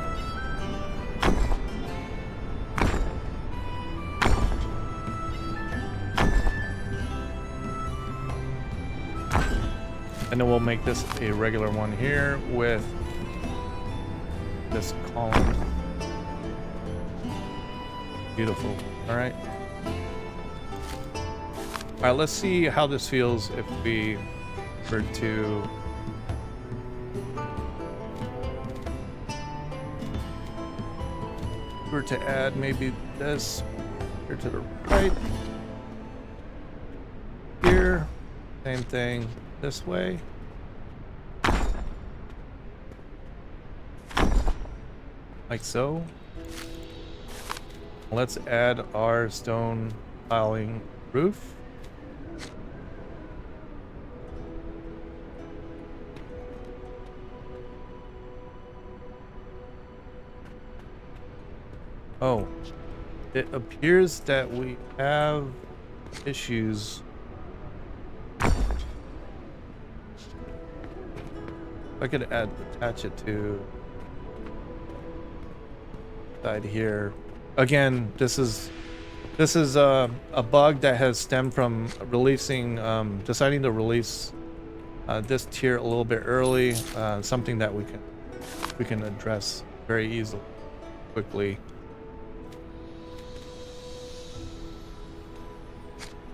And then we'll make this a regular one here with this column. Beautiful. All right. All right, let's see how this feels if we were to add maybe this here to the right. Here, same thing this way. Like so. Let's add our stone tiling roof. Oh, it appears that we have issues. I could attach it to side here. Again, this is a bug that has stemmed from releasing, deciding to release this tier a little bit early. Something that we can address very easily, quickly.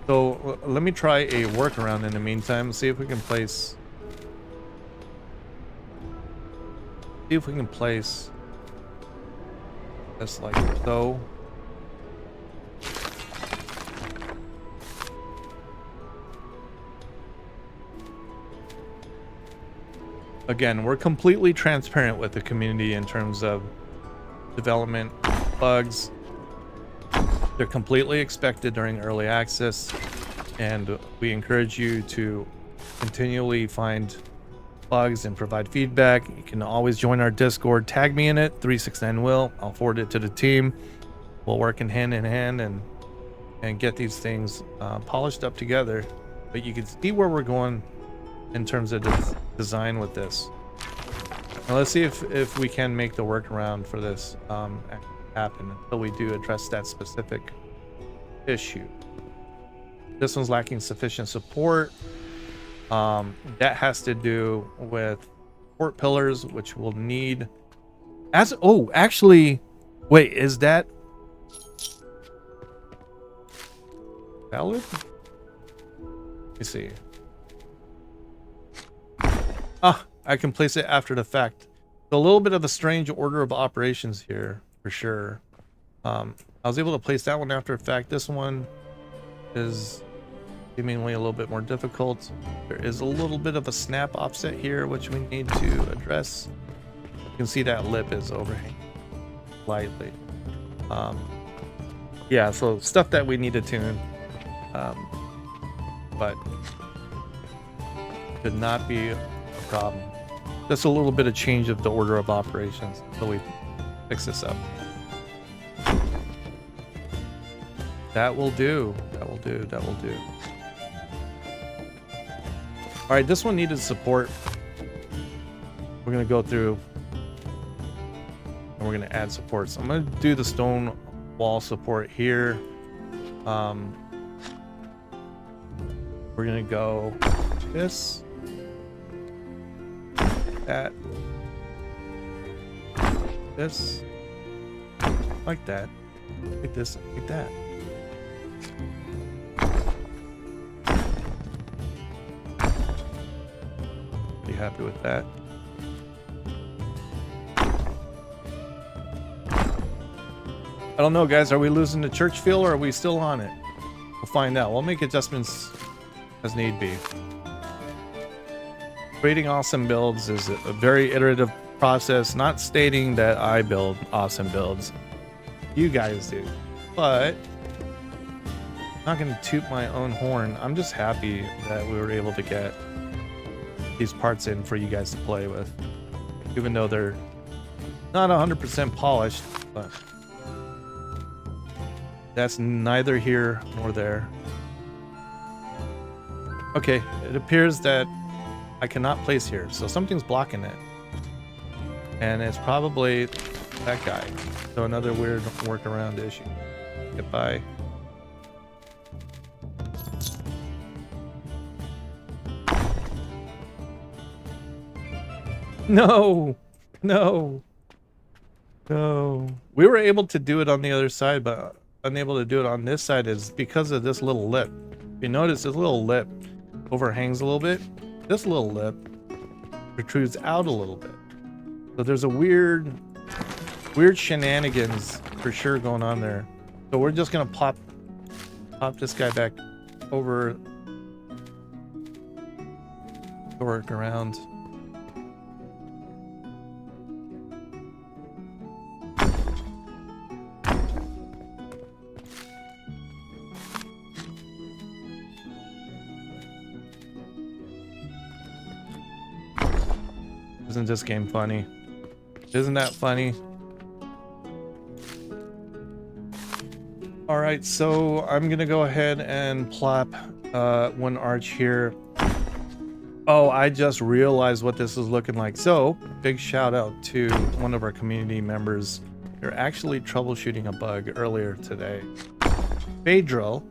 So let me try a workaround in the meantime. See if we can place. See if we can place this like so. Again, we're completely transparent with the community in terms of development bugs. They're completely expected during early access, and we encourage you to continually find bugs and provide feedback. You can always join our Discord, tag me in it, 369will. I'll forward it to the team. We'll work in hand and get these things polished up together. But you can see where we're going in terms of the design with this. Now let's see if we can make the workaround for this happen until we do address that specific issue. This one's lacking sufficient support. That has to do with support pillars, which will need actually wait, is that valid? Let me see. I can place it after the fact. A little bit of a strange order of operations here for sure. I was able to place that one after the fact. This one is seemingly a little bit more difficult. There is a little bit of a snap offset here, which we need to address. You can see that lip is overhanging slightly. Yeah, so stuff that we need to tune, but could not be a problem. Just a little bit of change of the order of operations until we fix this up. That will do. That will do. That will do. All right, this one needed support. We're gonna go through and we're gonna add support. So I'm gonna do the stone wall support here. We're gonna go this, that, this, like that, like this, like that. Be happy with that. I don't know, guys. Are we losing the church feel, or are we still on it? We'll find out. We'll make adjustments as need be. Creating awesome builds is a very iterative process. Not stating that I build awesome builds. You guys do. But I'm not going to toot my own horn. I'm just happy that we were able to get these parts in for you guys to play with. Even though they're not 100% polished, but That's neither here nor there. Okay, it appears that I cannot place here, so something's blocking it. And it's probably that guy. So another weird workaround issue. Goodbye. No! No! No. We were able to do it on the other side, but unable to do it on this side is because of this little lip. If you notice, this little lip overhangs a little bit. This little lip protrudes out a little bit. So there's a weird shenanigans for sure going on there. So we're just gonna pop this guy back over, work around. Isn't this game funny? Isn't that funny? All right, so I'm gonna go ahead and plop one arch here. Oh, I just realized what this is looking like. So big shout out to one of our community members. They're actually troubleshooting a bug earlier today. Phaedril.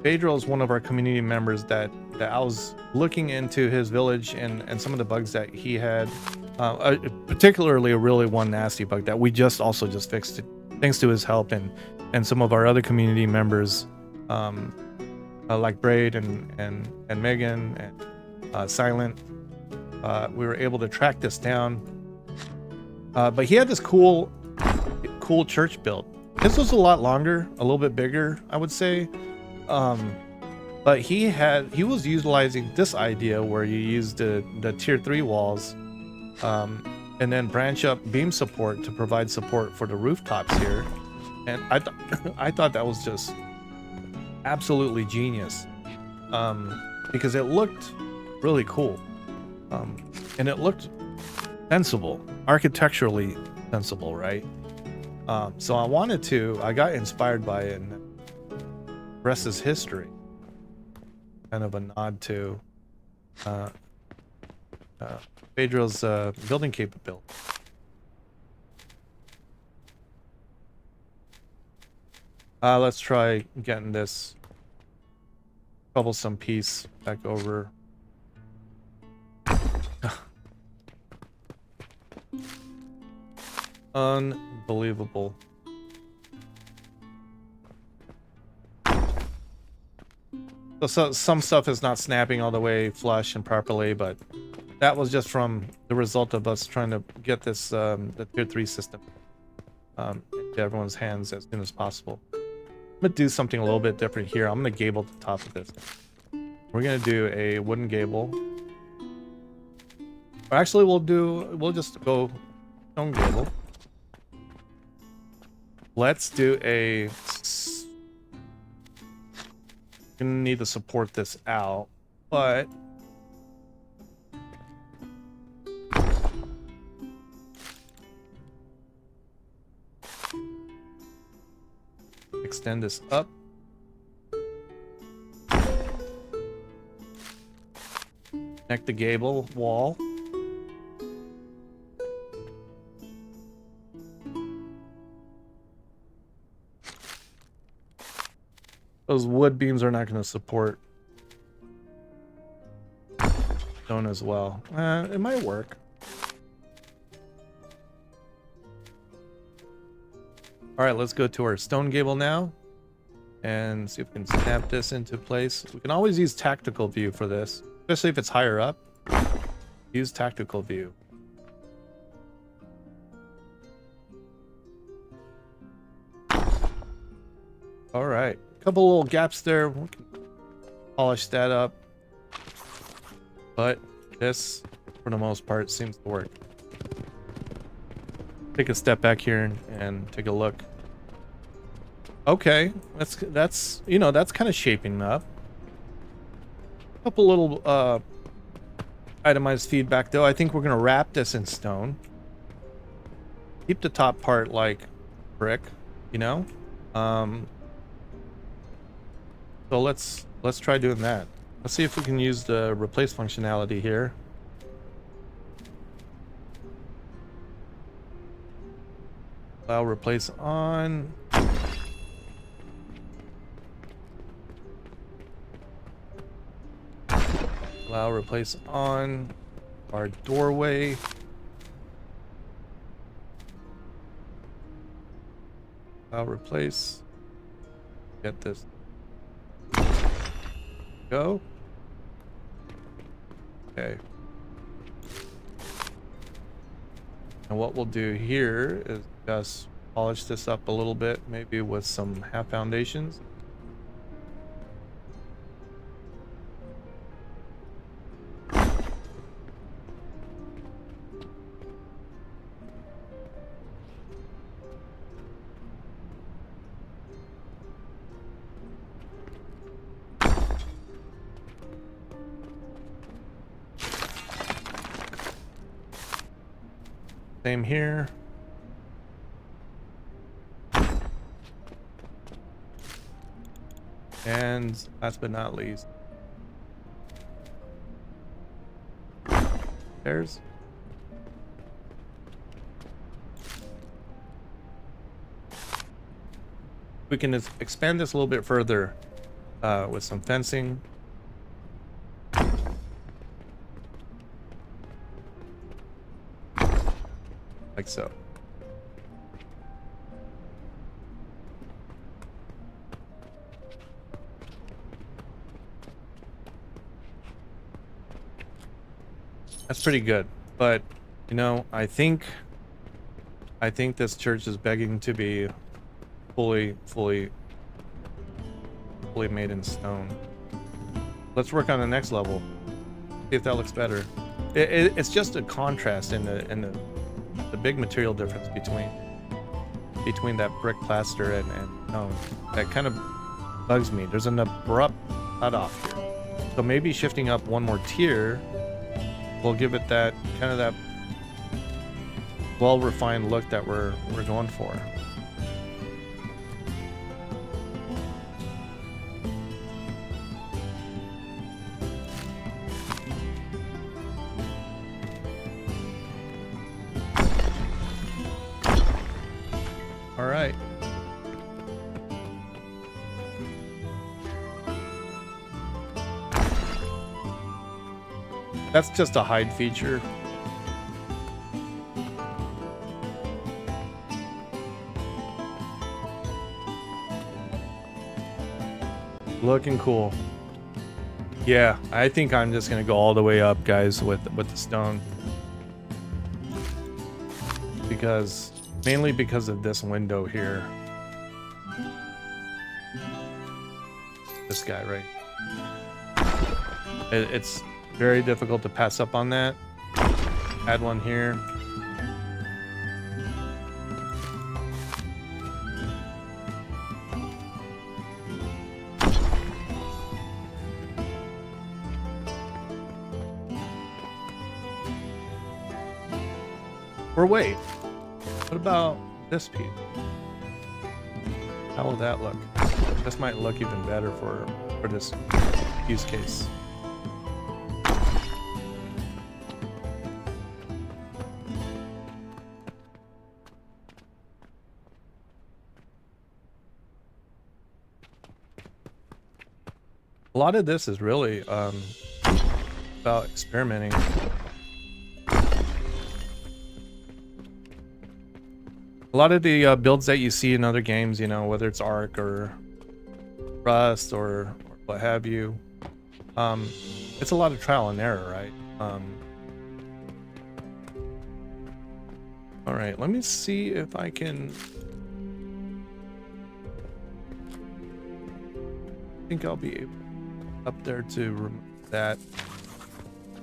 Phaedril is one of our community members that I was looking into his village and some of the bugs that he had, particularly a really one nasty bug that we just fixed it, thanks to his help and some of our other community members, like Braid and Megan and Silent. We were able to track this down, but he had this cool church build. This was a lot longer, a little bit bigger, I would say. But he was utilizing this idea where you use the tier 3 walls, and then branch up beam support to provide support for the rooftops here. And I thought that was just absolutely genius, because it looked really cool, and it looked sensible, architecturally sensible, right? So I got inspired by it, and the rest is history. Kind of a nod to Phaedril's building capability. Let's try getting this troublesome piece back over. Unbelievable. So some stuff is not snapping all the way flush and properly, but that was just from the result of us trying to get this the tier 3 system into everyone's hands as soon as possible. I'm gonna do something a little bit different here. I'm gonna gable the top of this. We're gonna do a wooden gable. Or actually, we'll just go stone gable. Let's do a. Gonna need to support this out, but extend this up. Connect the gable wall. Those wood beams are not going to support stone as well. It might work. All right, let's go to our stone gable now and see if we can snap this into place. We can always use tactical view for this, especially if it's higher up. Use tactical view. All right. Couple little gaps there. We can polish that up, but this for the most part seems to work. Take a step back here and take a look. Okay, that's you know, that's kind of shaping up. Couple little itemized feedback though. I think we're gonna wrap this in stone. keep the top part like brick, you know. Um, so let's try doing that. Let's see if we can use the replace functionality here. Allow replace on. Allow replace on our doorway. Allow replace. Get this. Go. Okay. And what we'll do here is just polish this up a little bit, maybe with some half foundations. Same here. And last but not least, there's we can expand this a little bit further with some fencing. Like so. That's pretty good. But, you know, I think this church is begging to be fully made in stone. Let's work on the next level. See if that looks better. It's just a contrast in the big material difference between that brick plaster and stone. That kind of bugs me. There's an abrupt cutoff here. So maybe shifting up one more tier will give it that kind of that well-refined look that we're going for. All right. That's just a hide feature. Looking cool. Yeah, I think I'm just gonna go all the way up, guys, with the stone, because mainly because of this window here. This guy, right? It's very difficult to pass up on that. Add one here. Or wait, what about this piece? How will that look? This might look even better for this use case. A lot of this is really about experimenting. A lot of the builds that you see in other games, you know, whether it's Ark or Rust or what have you, it's a lot of trial and error, right? All right, let me see if I can. I think I'll be able up there to remove that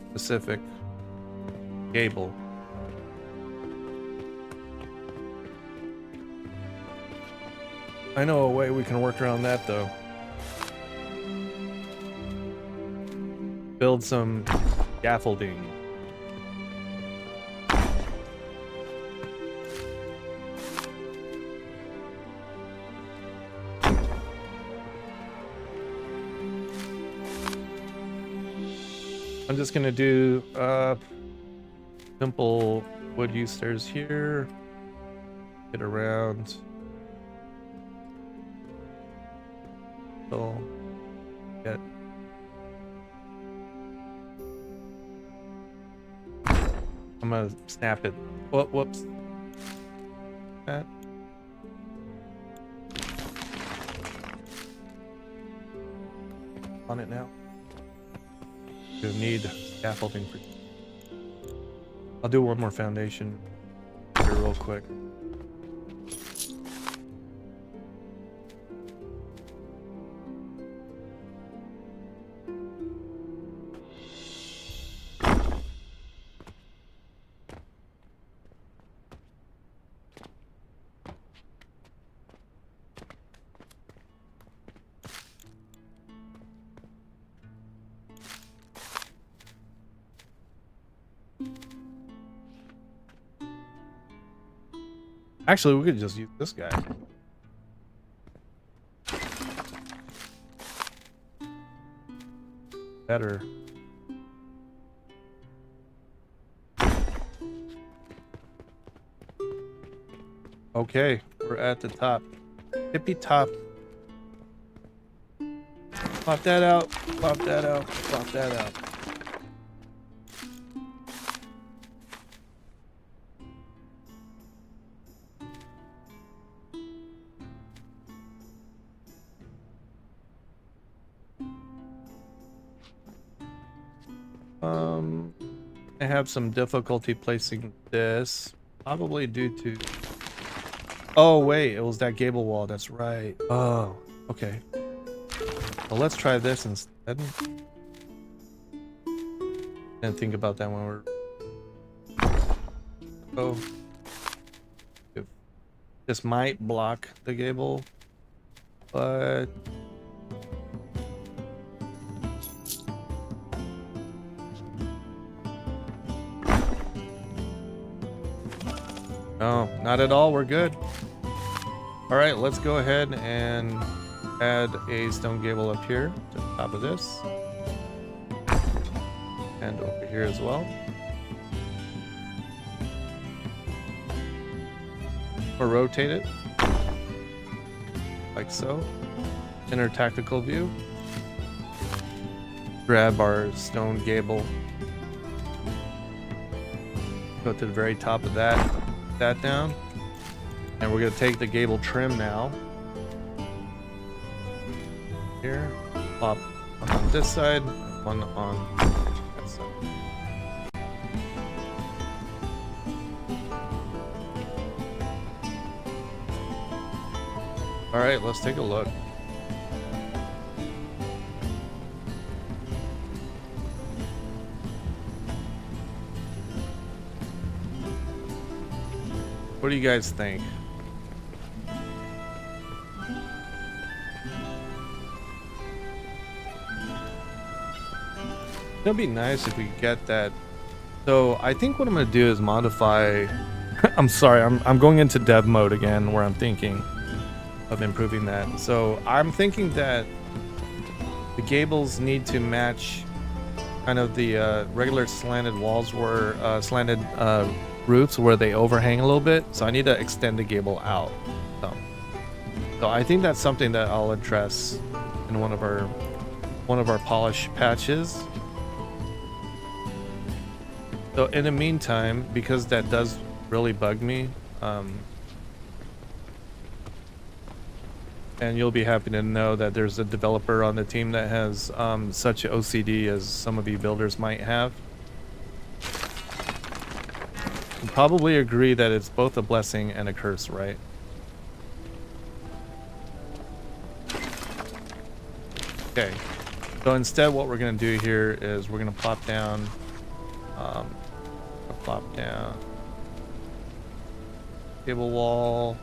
specific gable. I know a way we can work around that though. Build some scaffolding. I'm just gonna do simple wood use stairs here. Get around. So get. I'm gonna snap it. Whoops. That. On it now. You need scaffolding for. I'll do one more foundation here real quick. Actually, we could just use this guy. Better. Okay, we're at the top. Tippy top. Pop that out. Pop that out. Pop that out. I have some difficulty placing this, probably due to. Oh wait, it was that gable wall. That's right. Oh, okay. Well, let's try this instead. And think about that when we're. Oh, this might block the gable, but. No, not at all. We're good. All right, let's go ahead and add a stone gable up here to the top of this. And over here as well. Or rotate it. Like so. Inner tactical view. Grab our stone gable. Go to the very top of that down, and we're going to take the gable trim now. Here, pop one on this side, one on that side. All right, let's take a look. What do you guys think? It'd be nice if we get that. So I think what I'm gonna do is modify. I'm sorry, I'm going into dev mode again, where I'm thinking of improving that. So I'm thinking that the gables need to match kind of the regular slanted walls, where slanted roofs where they overhang a little bit. So I need to extend the gable out. So I think that's something that I'll address in one of our polish patches. So in the meantime, because that does really bug me, and you'll be happy to know that there's a developer on the team that has such OCD as some of you builders might have. You probably agree that it's both a blessing and a curse, right? Okay, so instead what we're going to do here is we're going to plop down table wall,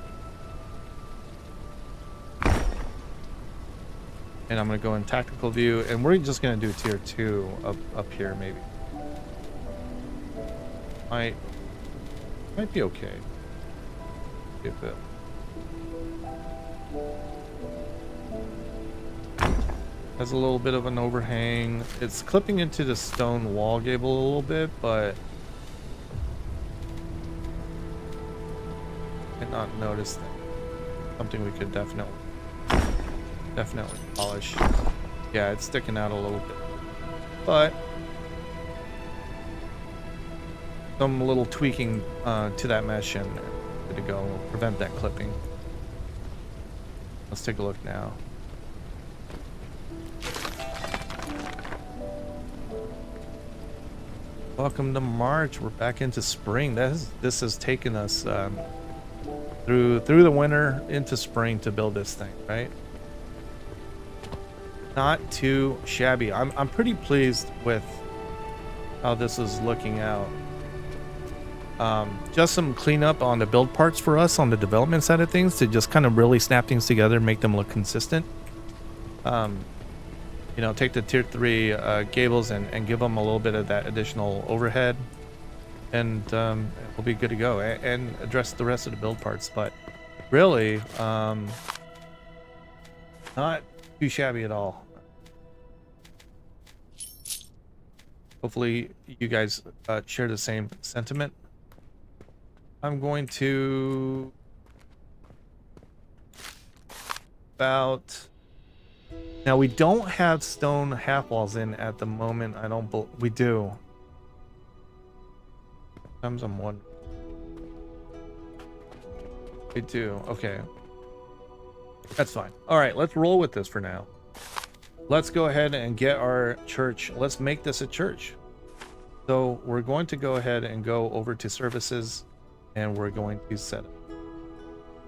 and I'm going to go in tactical view, and we're just going to do tier 2 up here maybe. Might be okay. If it. Has a little bit of an overhang. It's clipping into the stone wall gable a little bit, but I did not notice that. Something we could definitely polish. Yeah, it's sticking out a little bit, but some little tweaking to that mesh and good to go. Will prevent that clipping. Let's take a look now. Welcome to March. We're back into spring. This has taken us through the winter into spring to build this thing, right? Not too shabby. I'm pretty pleased with how this is looking out. Just some cleanup on the build parts for us on the development side of things to just kind of really snap things together, make them look consistent. You know, take the tier 3 gables and give them a little bit of that additional overhead, and we'll be good to go, and address the rest of the build parts. But really, not too shabby at all. Hopefully you guys share the same sentiment. I'm going to now we don't have stone half walls in at the moment. We do. Sometimes I'm wondering. We do. Okay. That's fine. All right, let's roll with this for now. Let's go ahead and get our church. Let's make this a church. So we're going to go ahead and go over to services, and we're going to set up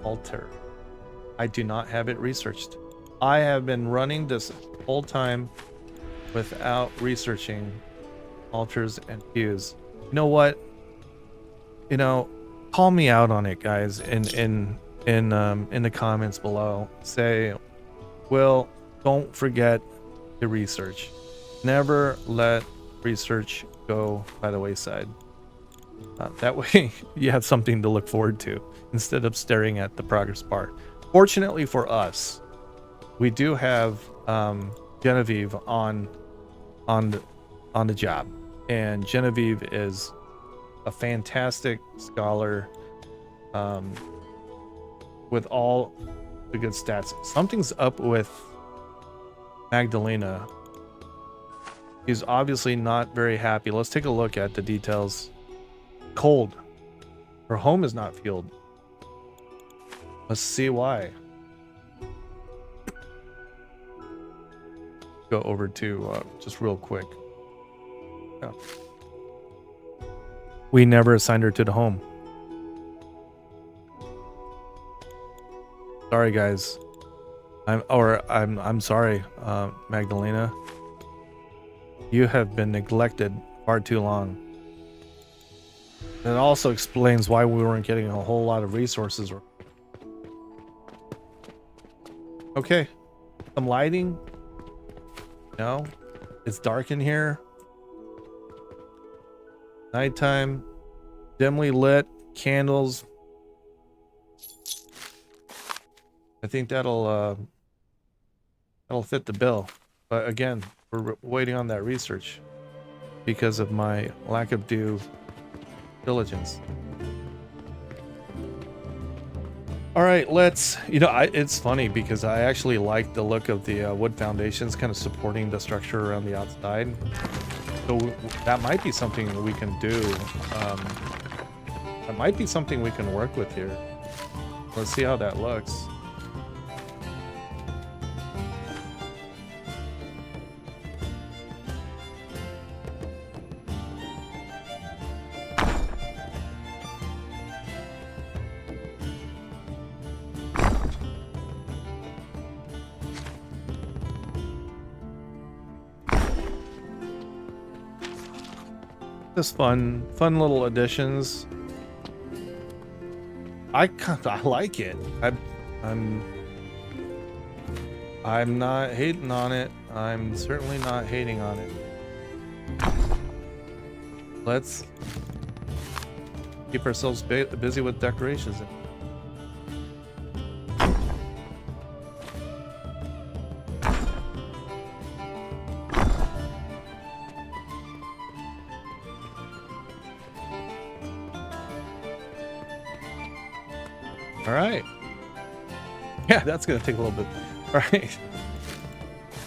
altar. I do not have it researched. I have been running this whole time without researching altars and pews. You know what? You know, call me out on it, guys. In the comments below, say, Will, don't forget to research. Never let research go by the wayside. That way you have something to look forward to instead of staring at the progress bar. Fortunately for us, we do have Genevieve on the job, and Genevieve is a fantastic scholar with all the good stats. Something's up with Magdalena. She's obviously not very happy. Let's take a look at the details. Cold. Her home is not fueled. Let's see why. Go over to just real quick. Yeah. We never assigned her to the home. Sorry, guys. I'm sorry, Magdalena. You have been neglected far too long. That also explains why we weren't getting a whole lot of resources. Okay, some lighting. No, it's dark in here. Nighttime, dimly lit, candles. I think that'll fit the bill. But again, we're waiting on that research because of my lack of due diligence. All right, let's, it's funny because I actually like the look of the wood foundations kind of supporting the structure around the outside. So that might be something we can do. That might be something we can work with here. Let's see how that looks. Just fun little additions. I like it. I'm not hating on it. I'm certainly not hating on it. Let's keep ourselves busy with decorations. All right. Yeah, that's gonna take a little bit. All right.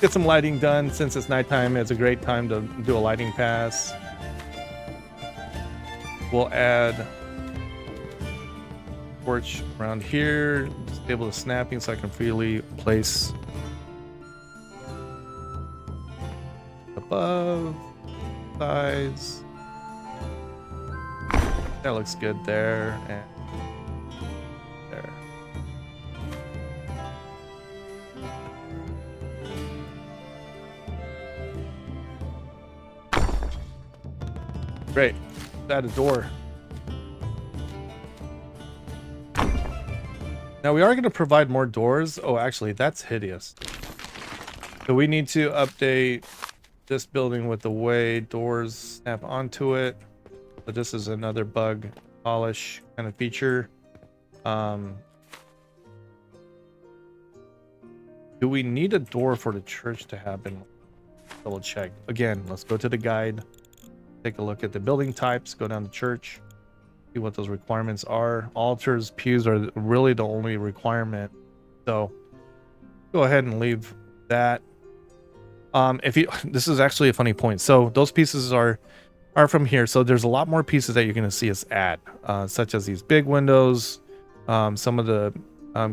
Get some lighting done. Since it's nighttime, it's a great time to do a lighting pass. We'll add torch around here, disable the snapping so I can freely place above, sides. That looks good there and there. Great. Add a door. Now we are going to provide more doors. Oh, actually, that's hideous. So we need to update this building with the way doors snap onto it. So this is another bug polish kind of feature. Do we need a door for the church to happen? Double check. Again, let's go to the guide. Take a look at the building types. Go down to church. See what those requirements are. Altars, pews are really the only requirement. So go ahead and leave that. This is actually a funny point. So those pieces are from here. So there's a lot more pieces that you're going to see us add, such as these big windows, some of the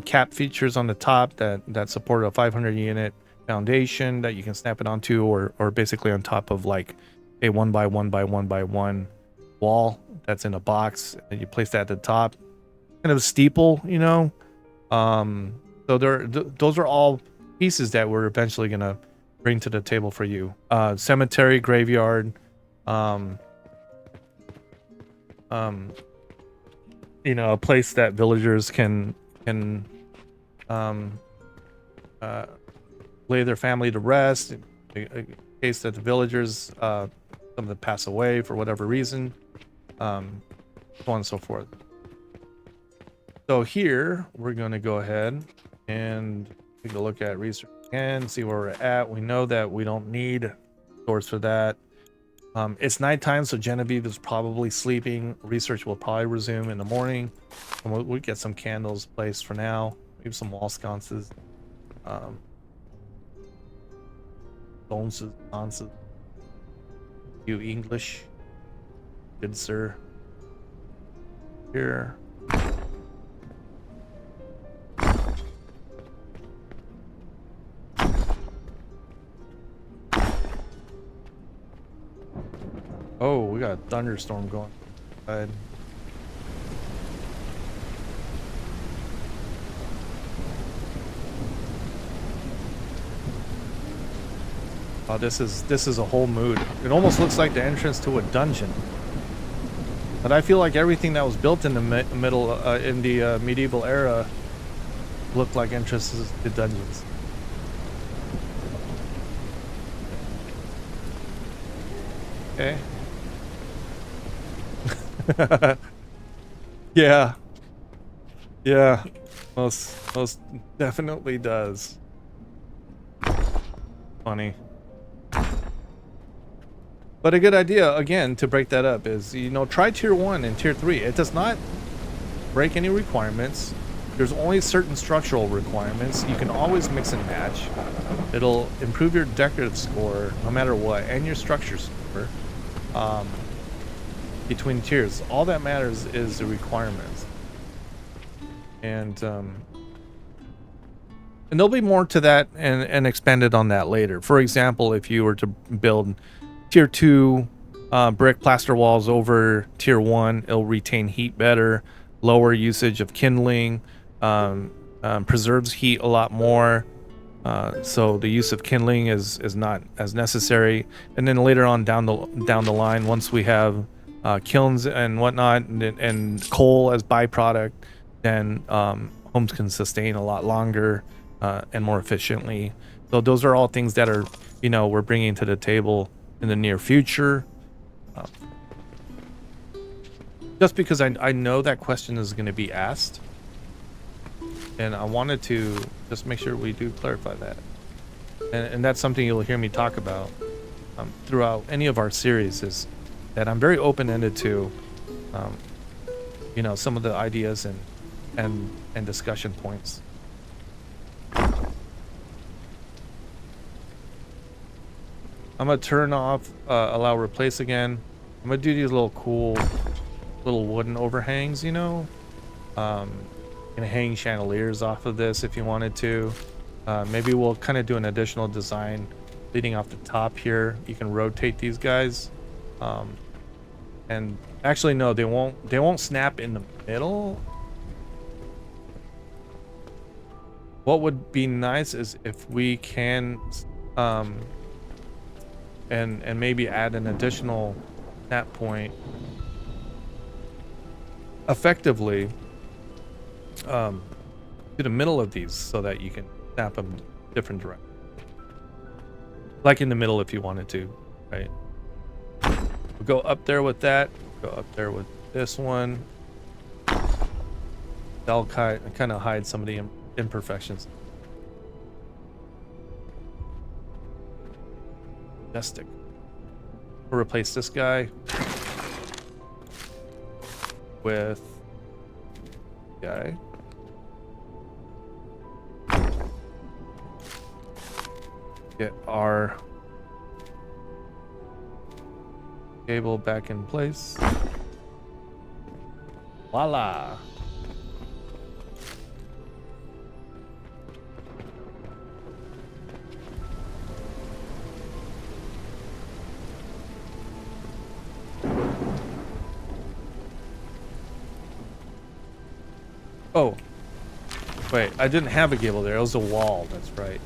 cap features on the top that support a 500 unit foundation that you can snap it onto, or basically on top of like a 1 by 1 by 1 by 1 wall that's in a box, and you place that at the top, kind of a steeple, you know. So those are all pieces that we're eventually going to bring to the table for you. Cemetery, graveyard, you know, a place that villagers can lay their family to rest in case that the villagers some of them pass away for whatever reason, so on and so forth. So here we're going to go ahead and take a look at research and see where we're at. We know that we don't need doors for that. It's nighttime, so Genevieve is probably sleeping. Research will probably resume in the morning, and we'll get some candles placed for now. Maybe some wall sconces, sconces. You English, good sir. Here. Oh, we got a thunderstorm going. Oh, this is a whole mood. It almost looks like the entrance to a dungeon. But I feel like everything that was built in the middle in the medieval era looked like entrances to dungeons. Okay. Yeah. Yeah. Most definitely does. Funny. But a good idea, again, to break that up is, you know, try tier 1 and tier 3. It does not break any requirements. There's only certain structural requirements. You can always mix and match. It'll improve your decorative score no matter what, and your structure score between tiers. All that matters is the requirements. And there'll be more to that and expanded on that later. For example, if you were to build tier 2 brick plaster walls over tier 1, it'll retain heat better, lower usage of kindling, preserves heat a lot more, so the use of kindling is not as necessary. And then later on down the line, once we have kilns and whatnot and coal as byproduct, then homes can sustain a lot longer and more efficiently. So those are all things that are, you know, we're bringing to the table in the near future. Just because I know that question is going to be asked, and I wanted to just make sure we do clarify that. And that's something you'll hear me talk about throughout any of our series, is that I'm very open-ended to, you know, some of the ideas and and discussion points. I'm gonna turn off allow replace again. I'm gonna do these little cool little wooden overhangs, you know. Gonna hang chandeliers off of this if you wanted to. Maybe we'll kind of do an additional design leading off the top here. You can rotate these guys, and actually no, they won't snap in the middle. What would be nice is if we can and maybe add an additional snap point effectively to the middle of these so that you can snap them different directions, like in the middle if you wanted to, right? We'll go up there with that, go up there with this one. That'll kind of hide some of the imperfections. Majestic. We'll replace this guy with guy. Get our cable back in place. Voila. Oh, wait, I didn't have a gable there. It was a wall. That's right.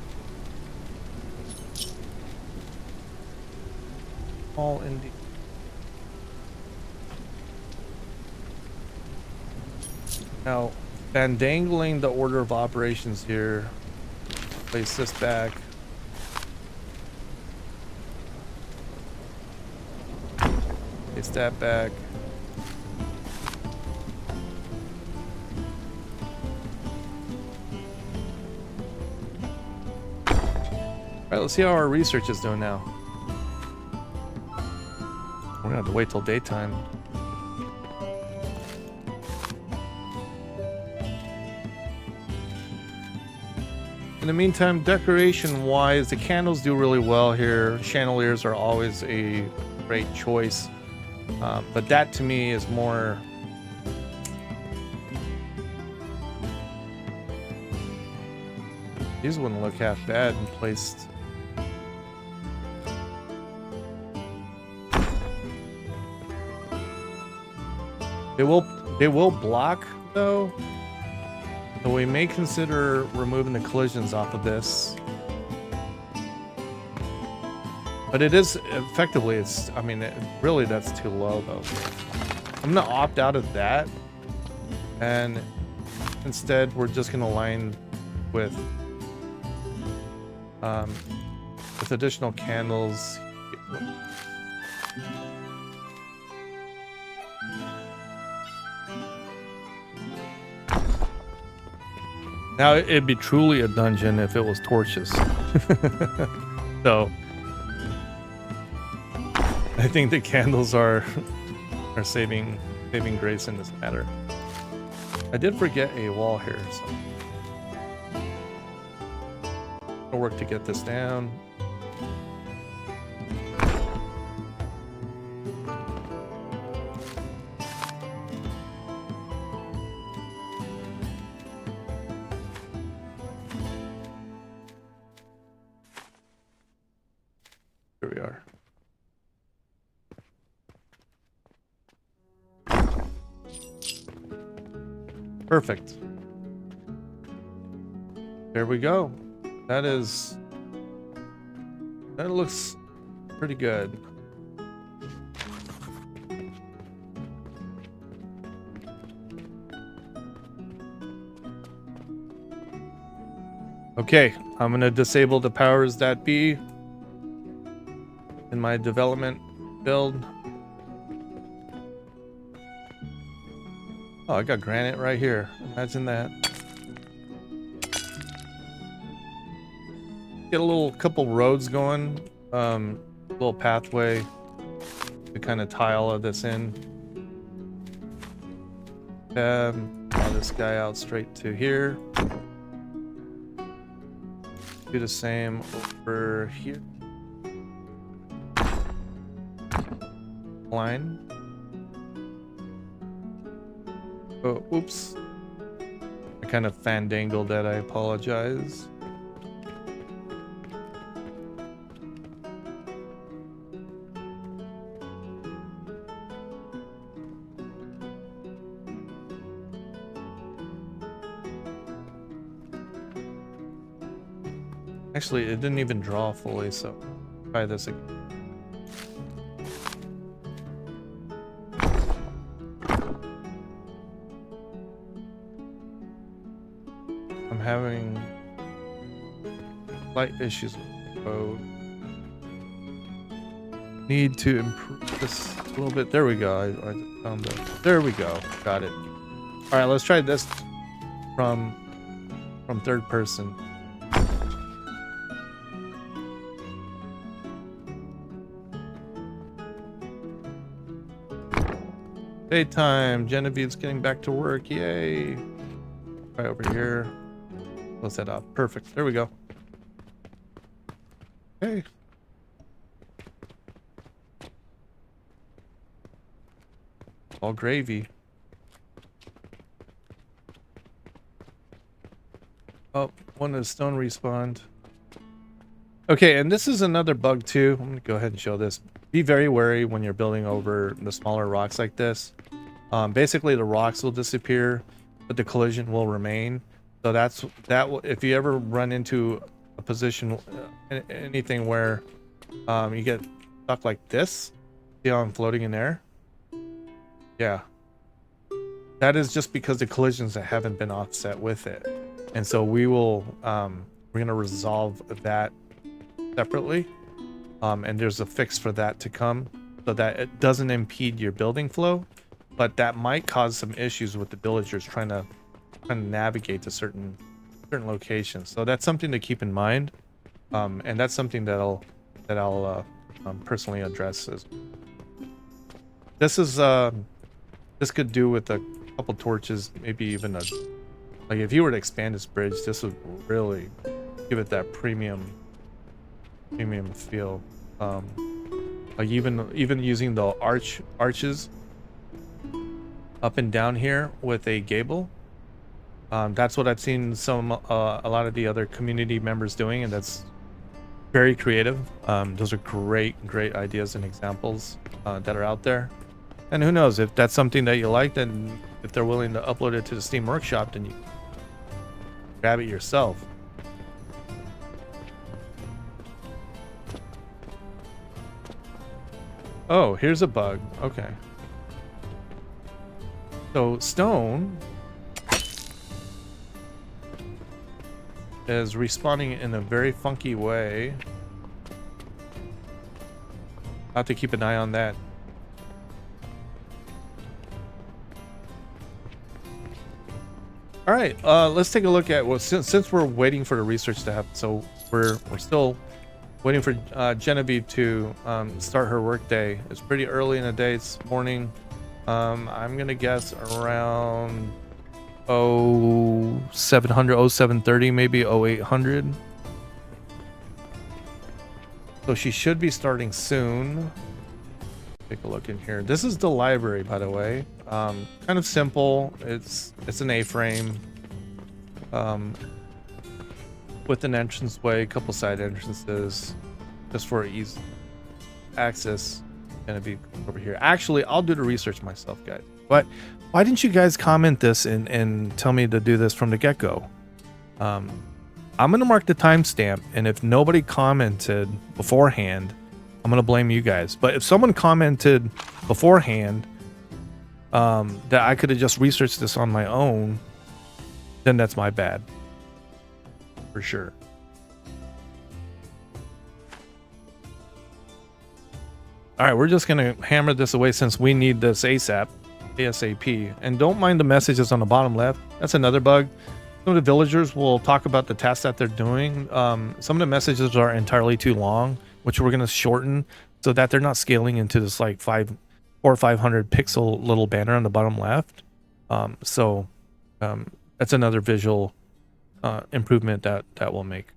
All indeed. Now, bandangling the order of operations here. Place this back. Place that back. Alright, let's see how our research is doing now. We're gonna have to wait till daytime. In the meantime, decoration-wise, the candles do really well here. Chandeliers are always a great choice. But that to me is more... These wouldn't look half bad and placed... They will block though, so we may consider removing the collisions off of this. But it is effectively, I mean, really that's too low though. I'm gonna opt out of that, and instead we're just gonna line with additional candles. Now, it'd be truly a dungeon if it was torches. So, I think the candles are saving grace in this matter. I did forget a wall here, so I'll work to get this down. Here we are. Perfect. There we go. That looks pretty good. Okay, I'm gonna disable the powers that be in my development build. Oh, I got granite right here. Imagine that. Get a couple roads going. Little pathway to kind of tile this in. Draw this guy out straight to here. Do the same over here. Line. Oh, oops. I kind of fandangled that. I apologize. Actually, it didn't even draw fully, so try this again. I'm having slight issues with the code. Need to improve this a little bit. There we go. I found it. There we go. Got it. All right, let's try this from third person. Daytime. Genevieve's getting back to work. Yay. Right over here. Close that up. Perfect. There we go. Okay. All gravy. Oh, one of the stone respawned. Okay, and this is another bug too. I'm gonna go ahead and show this. Be very wary when you're building over the smaller rocks like this. Basically, the rocks will disappear, but the collision will remain. So if you ever run into a position, anything where you get stuck like this, see how I'm floating in there? Yeah, that is just because the collisions that haven't been offset with it, and so we're gonna resolve that separately, and there's a fix for that to come, so that it doesn't impede your building flow, but that might cause some issues with the villagers trying to navigate to certain locations. So that's something to keep in mind, and that's something that I'll personally address. This could do with a couple torches, maybe even like if you were to expand this bridge, this would really give it that premium feel. Like even using the arches up and down here with a gable. That's what I've seen a lot of the other community members doing, and that's very creative. Those are great ideas and examples that are out there. And who knows, if that's something that you like, then if they're willing to upload it to the Steam Workshop, then you grab it yourself. Oh, here's a bug. Okay. So stone is respawning in a very funky way. I'll have to keep an eye on that. All right, let's take a look at, well, since we're waiting for the research to happen, so we're still waiting for Genevieve to start her work day. It's pretty early in the day. It's morning. I'm gonna guess around 0700, 0730, maybe 0800. So she should be starting soon. Take a look in here. This is the library, by the way. Kind of simple. It's an A-frame with an entranceway, a couple side entrances, just for easy access. Gonna be over here. Actually, I'll do the research myself, guys. But why didn't you guys comment this and tell me to do this from the get-go? I'm gonna mark the timestamp, and if nobody commented beforehand, I'm gonna blame you guys. But if someone commented beforehand that I could have just researched this on my own, then that's my bad, for sure. All right, we're just gonna hammer this away since we need this ASAP. And don't mind the messages on the bottom left. That's another bug. Some of the villagers will talk about the tasks that they're doing. Some of the messages are entirely too long, which we're gonna shorten so that they're not scaling into this like 400 or 500 pixel little banner on the bottom left. So that's another visual improvement that will make.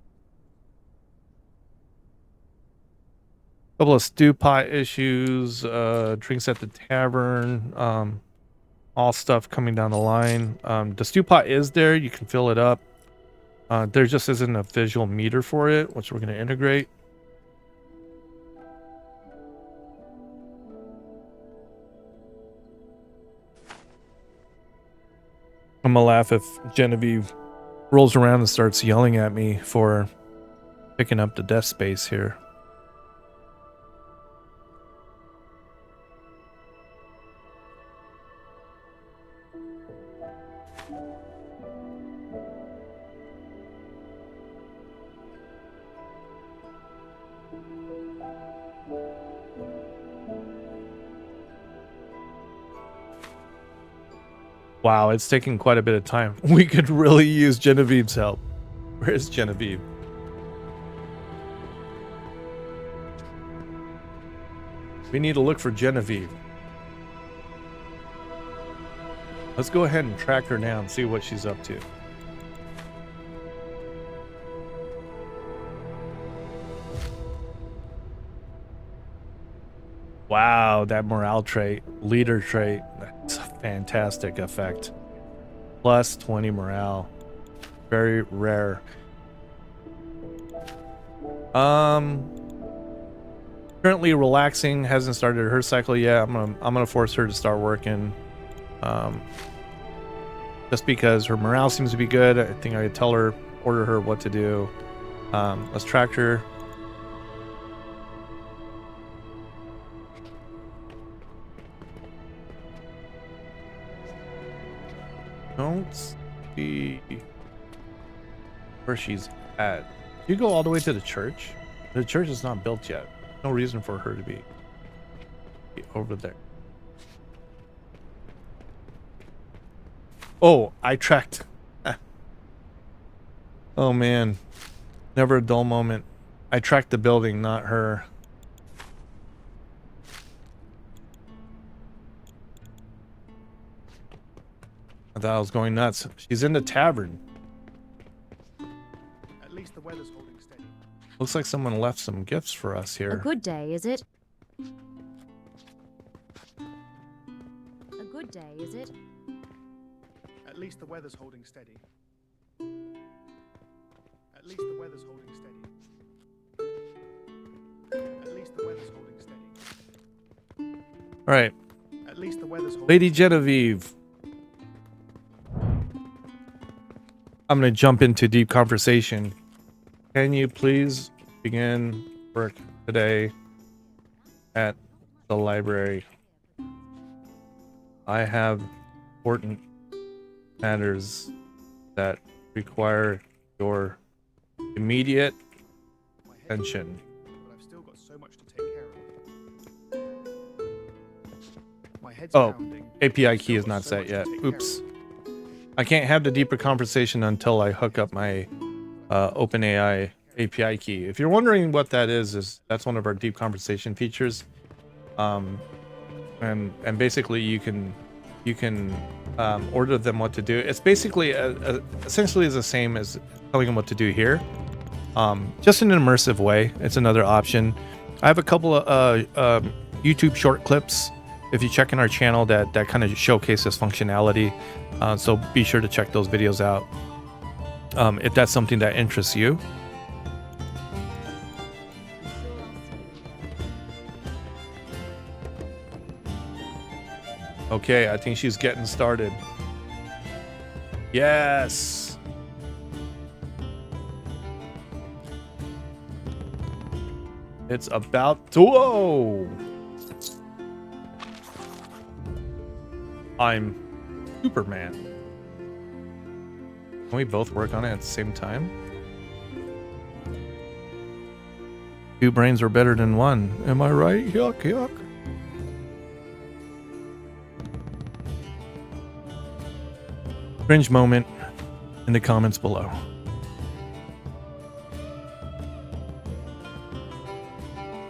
Couple of stew pot issues, drinks at the tavern, all stuff coming down the line. The stew pot is there, you can fill it up. There just isn't a visual meter for it, which we're going to integrate. I'm gonna laugh if Genevieve rolls around and starts yelling at me for picking up the desk space here. Wow, it's taking quite a bit of time. We could really use Genevieve's help. Where's Genevieve? We need to look for Genevieve. Let's go ahead and track her down, see what she's up to. Wow, that morale trait, leader trait, that's a fantastic effect. Plus 20 morale. Very rare. Currently relaxing, hasn't started her cycle yet. I'm gonna force her to start working. Just because her morale seems to be good. I think I could tell her, order her what to do. Let's track her. Don't see where she's at. You go all the way to the church. The church is not built yet. No reason for her to be over there. Oh, I tracked. Oh man, never a dull moment. I tracked the building, not her. I thought I was going nuts. She's in the tavern. At least the weather's holding steady. Looks like someone left some gifts for us A here. good day, is it? A good day, is it? At least the weather's holding steady. At least the weather's holding steady. At least the weather's holding steady. All right, At least the weather's holding Lady Genevieve. I'm going to jump into deep conversation. Can you please begin work today at the library? I have important matters that require your immediate my head's attention. but I've still got so much to take care of. My head's Oh, pounding. API I've key still is got not so set much to yet. take care of. Oops. I can't have the deeper conversation until I hook up my OpenAI API key. If you're wondering what that is that's one of our deep conversation features. And basically you can order them what to do. It's basically essentially is the same as telling them what to do here. Just in an immersive way. It's another option. I have a couple of YouTube short clips if you check in our channel that kind of showcase this functionality. So be sure to check those videos out if that's something that interests you. Okay, I think she's getting started. Yes. It's about to. Whoa. I'm Superman. Can we both work on it at the same time? Two brains are better than one. Am I right? Yuck, yuck. Cringe moment in the comments below.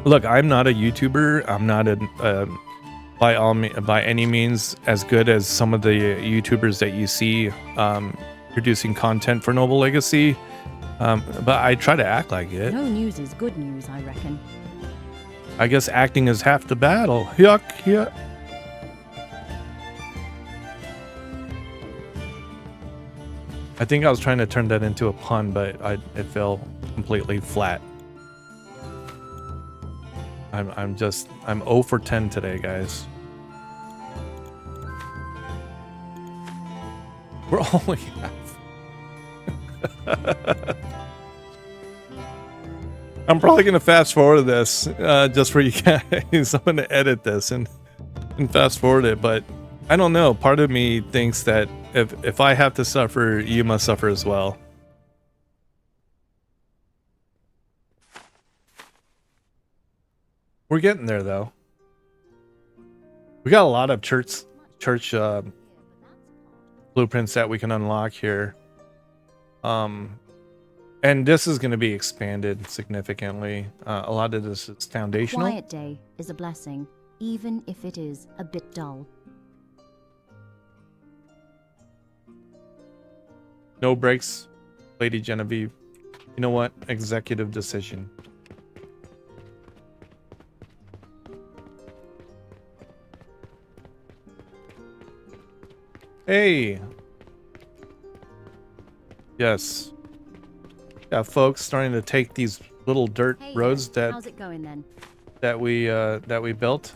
Look, I'm not a YouTuber. I'm not by any means as good as some of the YouTubers that you see producing content for Noble Legacy. But I try to act like it. No news is good news, I reckon. I guess acting is half the battle. Yuck, yuck. I think I was trying to turn that into a pun, but it fell completely flat. I'm 0 for 10 today, guys. We're only half. I'm probably gonna fast forward this just for you guys. I'm gonna edit this and fast forward it, but I don't know. Part of me thinks that if I have to suffer, you must suffer as well. We're getting there, though. We got a lot of church blueprints that we can unlock here. And this is going to be expanded significantly. A lot of this is foundational. Quiet day is a blessing, even if it is a bit dull. No breaks, Lady Genevieve. You know what? Executive decision. Hey. Yes. Yeah, folks starting to take these little dirt roads that how's it going then? that we built.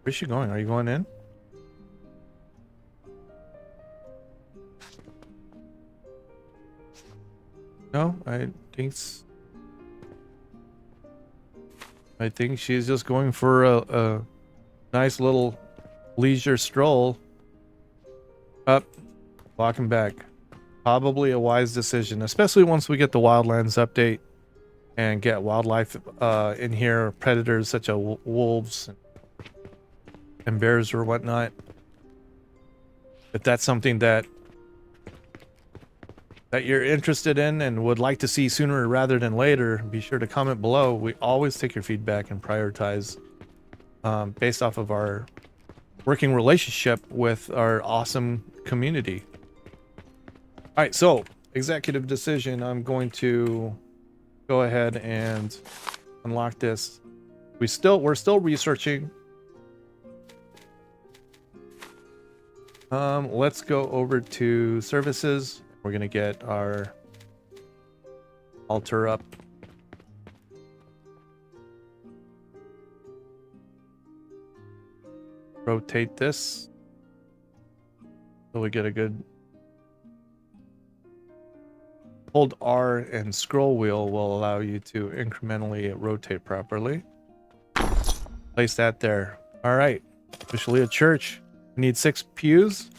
Where's she going? Are you going in? No, I think she's just going for a nice little leisure stroll. Up, walking back. Probably a wise decision, especially once we get the Wildlands update and get wildlife in here, predators such as wolves and bears or whatnot. If that's something that you're interested in and would like to see sooner rather than later, be sure to comment below. We always take your feedback and prioritize based off of our working relationship with our awesome community. All right, so executive decision. I'm going to go ahead and unlock this. We're still researching. Let's go over to services. We're gonna get our altar up. Rotate this so we get a good. Hold R and scroll wheel will allow you to incrementally rotate properly. Place that there. All right, officially a church. We need 6 pews.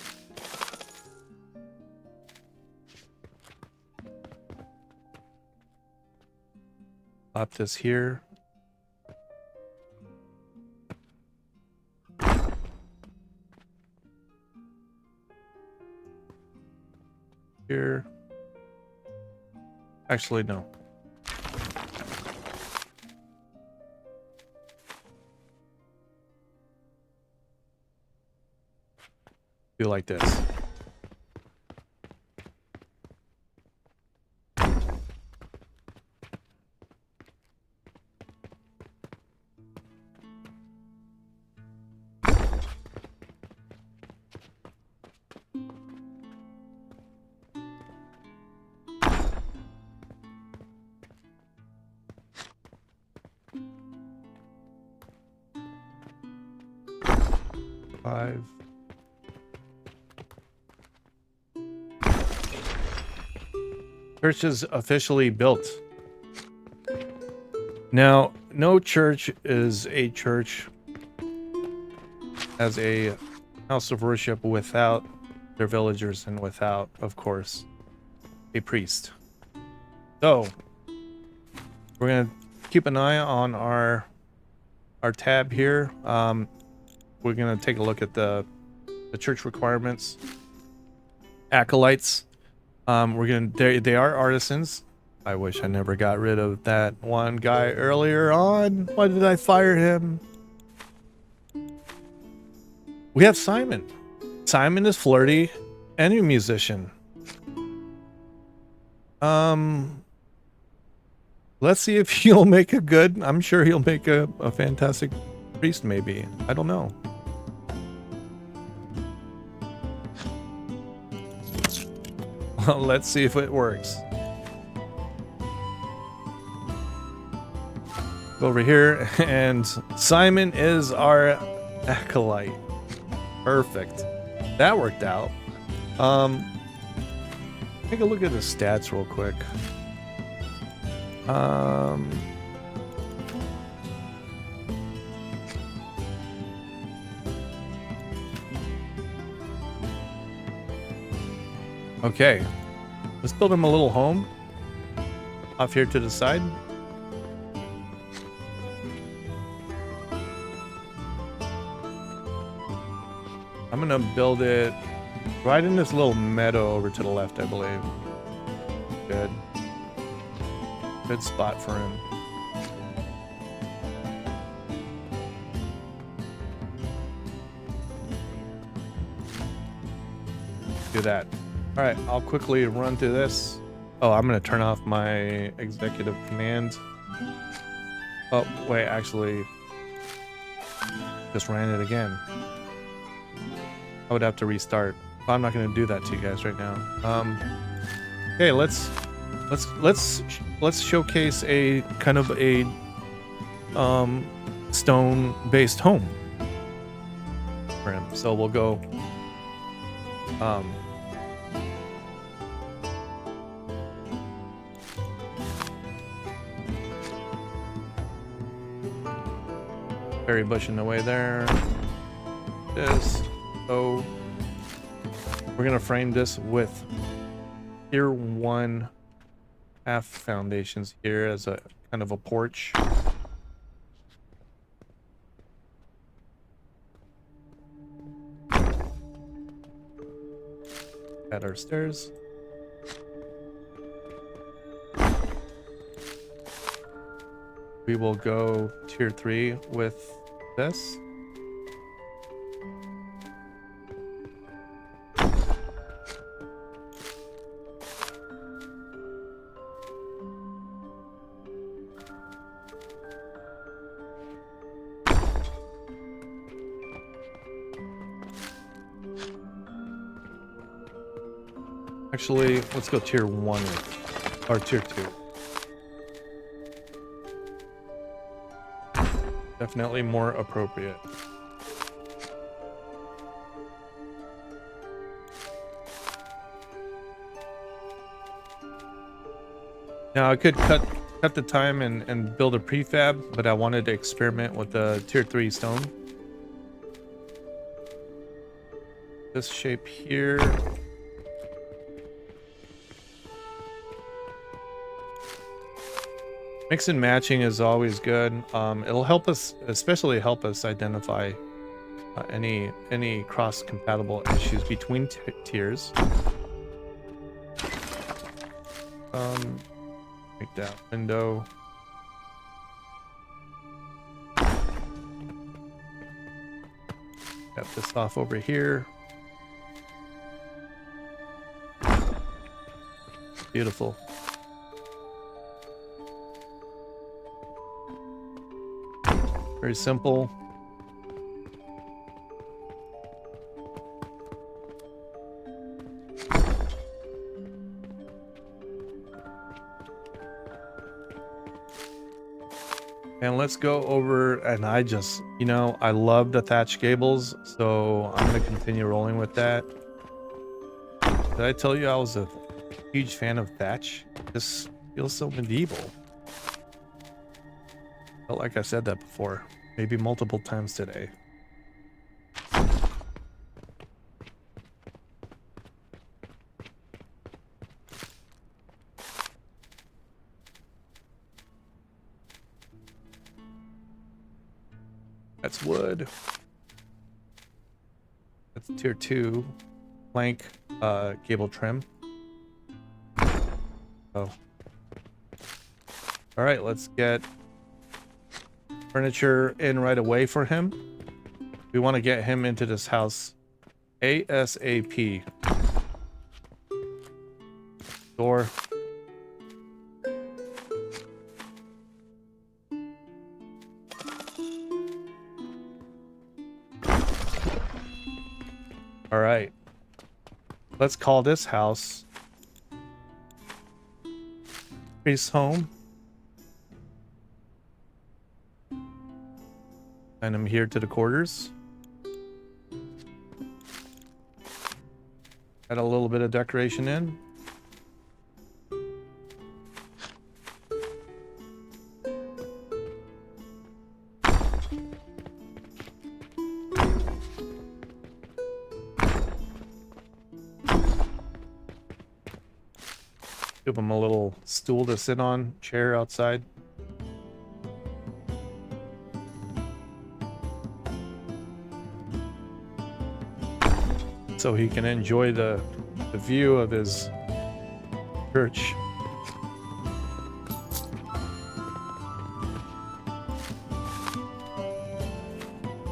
Pop this here. Here. Actually, no. Do like this. Church is officially built. Now, no church is a church as a house of worship without their villagers and without, of course, a priest. So, we're gonna keep an eye on our tab here. We're gonna take a look at the church requirements. Acolytes. They are artisans. I wish I never got rid of that one guy earlier on. Why did I fire him? We have Simon. Simon is flirty and a musician. Let's see if he'll make a good. I'm sure he'll make a fantastic priest. Maybe, I don't know. Well, let's see if it works. Go over here, and Simon is our acolyte. Perfect. That worked out. Take a look at the stats real quick. Okay. Let's build him a little home off here to the side. I'm gonna build it right in this little meadow over to the left, I believe. Good. Good spot for him. Do that. All right, I'll quickly run through this. Oh, I'm gonna turn off my executive command. Oh, wait, actually, just ran it again. I would have to restart. But I'm not gonna do that to you guys right now. Okay, let's showcase a kind of a stone-based home for him. So we'll go berry bush in the way there. This. So we're gonna frame this with tier 1 half foundations here as a kind of a porch. At our stairs. We will go tier 3 with this. Actually, let's go tier 1 or tier 2. Definitely more appropriate. Now I could cut the time and build a prefab, but I wanted to experiment with the tier 3 stone. This shape here. Mix and matching is always good. It'll help us, especially help us identify any cross-compatible issues between tiers. Make that window. Got this off over here. Beautiful. Very simple. And let's go over, and I just, I love the thatch gables, so I'm going to continue rolling with that. Did I tell you I was a huge fan of thatch? This feels so medieval. Felt like I said that before, maybe multiple times today. That's wood. That's tier 2 plank gable trim. Oh. All right, let's get furniture in right away for him. We want to get him into this house ASAP. Door. All right. Let's call this house Priest's home. And I'm here to the quarters. Add a little bit of decoration in. Give him a little stool to sit on, chair outside. So he can enjoy the view of his church.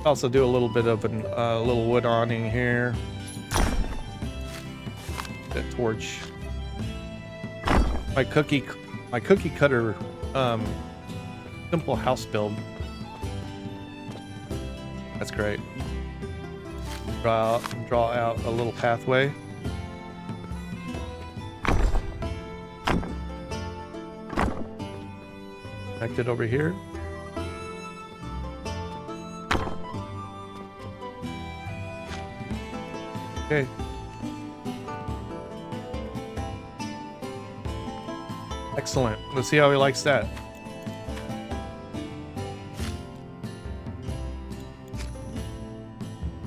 Also do a little bit of a little wood awning here. That torch. My cookie cutter simple house build. That's great. Draw out a little pathway. Connect it over here. Okay. Excellent. Let's see how he likes that.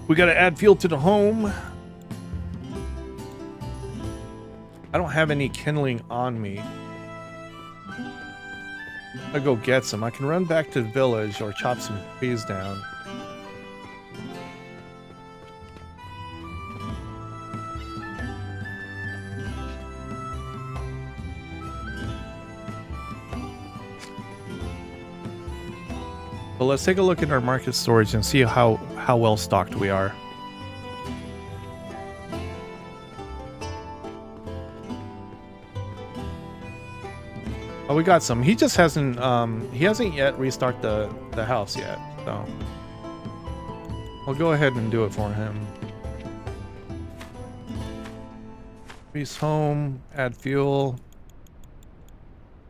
We got to add fuel to the home. I don't have any kindling on me. I'll go get some. I can run back to the village or chop some trees down. But let's take a look at our market storage and see how well stocked we are. Oh, we got some. He just hasn't yet restocked the house yet, so I'll go ahead and do it for him. Priest home, add fuel.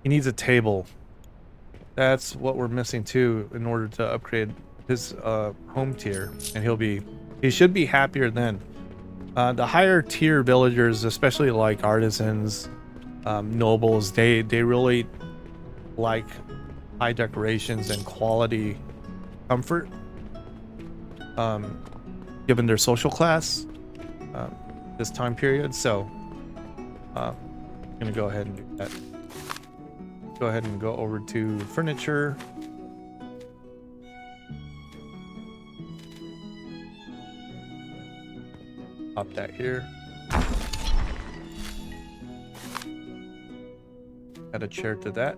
He needs a table. That's what we're missing too in order to upgrade his home tier, and he should be happier then. The higher tier villagers, especially like artisans, nobles, they really like high decorations and quality comfort, given their social class this time period. So I'm gonna go ahead and do that. Go ahead and go over to furniture. Pop that here. Add a chair to that.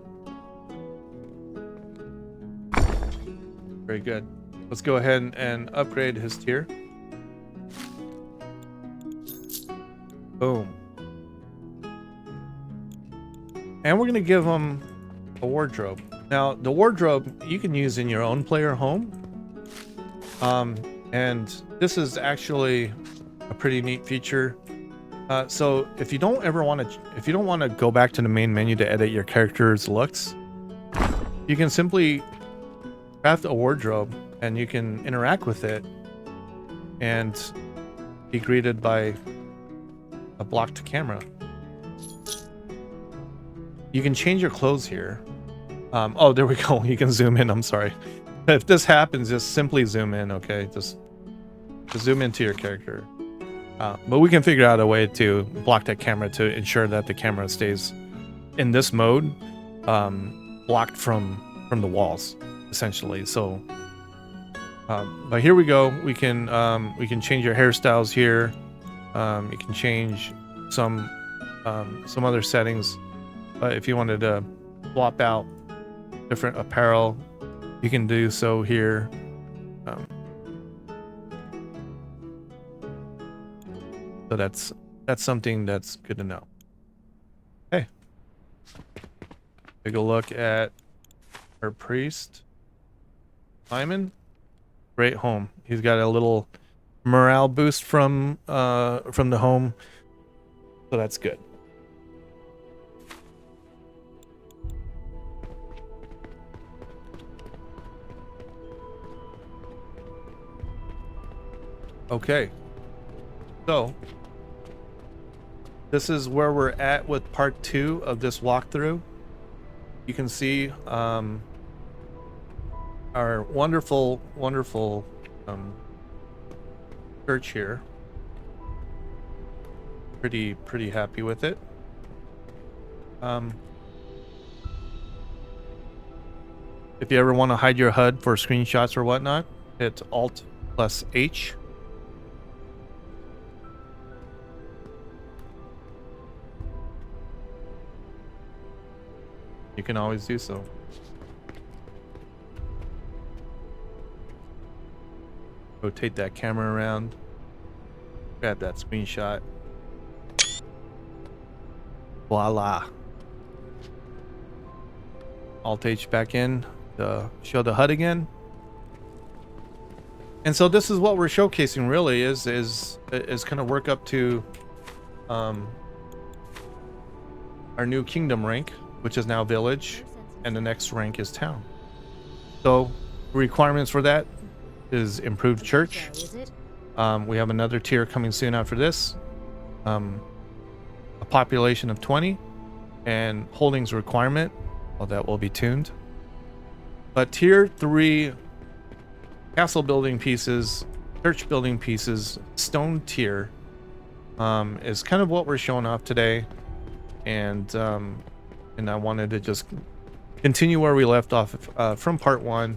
Very good. Let's go ahead and upgrade his tier. Boom. And we're going to give him a wardrobe. Now, the wardrobe you can use in your own player home. And this is actually a pretty neat feature. So if you don't want to go back to the main menu to edit your character's looks, you can simply craft a wardrobe and you can interact with it and be greeted by a blocked camera. You can change your clothes here. Oh, there we go. You can zoom in. I'm sorry. If this happens, just simply zoom in. Okay, just zoom into your character. But we can figure out a way to block that camera to ensure that the camera stays in this mode, blocked from the walls, essentially. So, but here we go. We can change your hairstyles here. You can change some other settings. But if you wanted to swap out different apparel, you can do so here. So that's something that's good to know. Okay. Take a look at our priest, Simon. Great home. He's got a little morale boost from the home, so that's good. Okay, so this is where we're at with part 2 of this walkthrough. You can see our wonderful church here. Pretty happy with it. If you ever want to hide your HUD for screenshots or whatnot, hit Alt+H. You can always do so. Rotate that camera around. Grab that screenshot. Voila. Alt-H back in to show the HUD again. And so this is what we're showcasing really is kind of work up to our new kingdom rank, which is now village, and the next rank is town. So requirements for that is improved church. We have another tier coming soon after this. A population of 20 and holdings requirement. Well, that will be tuned. But tier 3 castle building pieces, church building pieces, stone tier is kind of what we're showing off today. And I wanted to just continue where we left off from part 1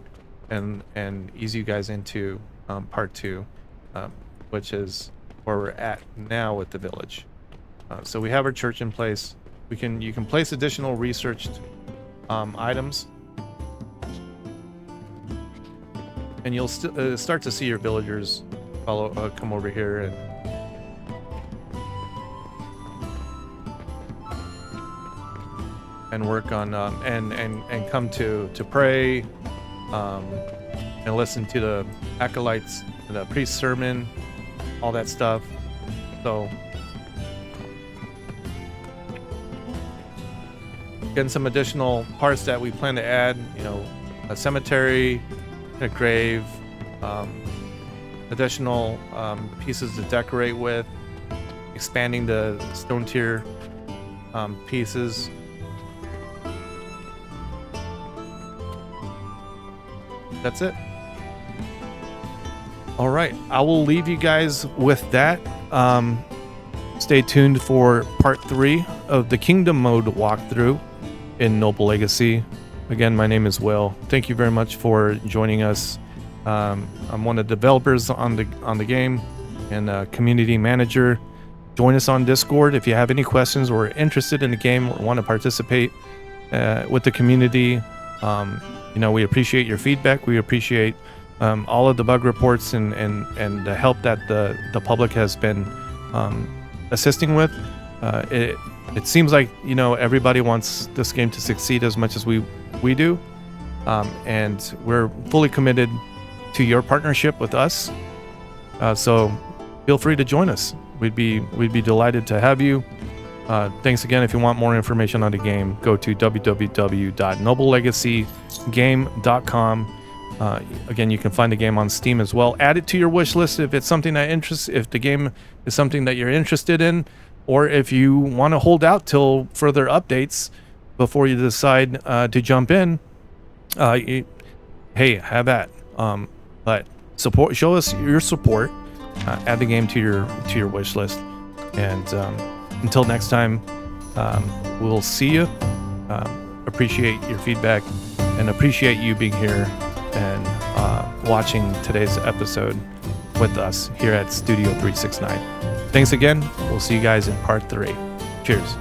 and ease you guys into part 2, which is where we're at now with the village. So we have our church in place. You can place additional researched items, and you'll start to see your villagers come over here and work on and come to pray and listen to the acolytes, the priest's sermon, all that stuff. So getting some additional parts that we plan to add, a cemetery, a grave, additional pieces to decorate with, expanding the stone tier pieces. That's it. All right, I will leave you guys with that. Stay tuned for part 3 of the Kingdom Mode walkthrough in Noble Legacy. Again, my name is Will. Thank you very much for joining us. I'm one of the developers on the game and a community manager. Join us on Discord if you have any questions or are interested in the game or want to participate with the community. We appreciate your feedback. We appreciate all of the bug reports and the help that the public has been assisting with. It seems like everybody wants this game to succeed as much as we do, and we're fully committed to your partnership with us. So feel free to join us. We'd be delighted to have you. Thanks again. If you want more information on the game, go to www.noblelegacygame.com. Again, you can find the game on Steam as well. Add it to your wish list if it's something if the game is something that you're interested in, or if you want to hold out till further updates before you decide to jump in. Hey, have at. But show us your support. Add the game to your wish list, and until next time, we'll see you. Appreciate your feedback and appreciate you being here and watching today's episode with us here at Studio 369. Thanks again. We'll see you guys in part 3. Cheers.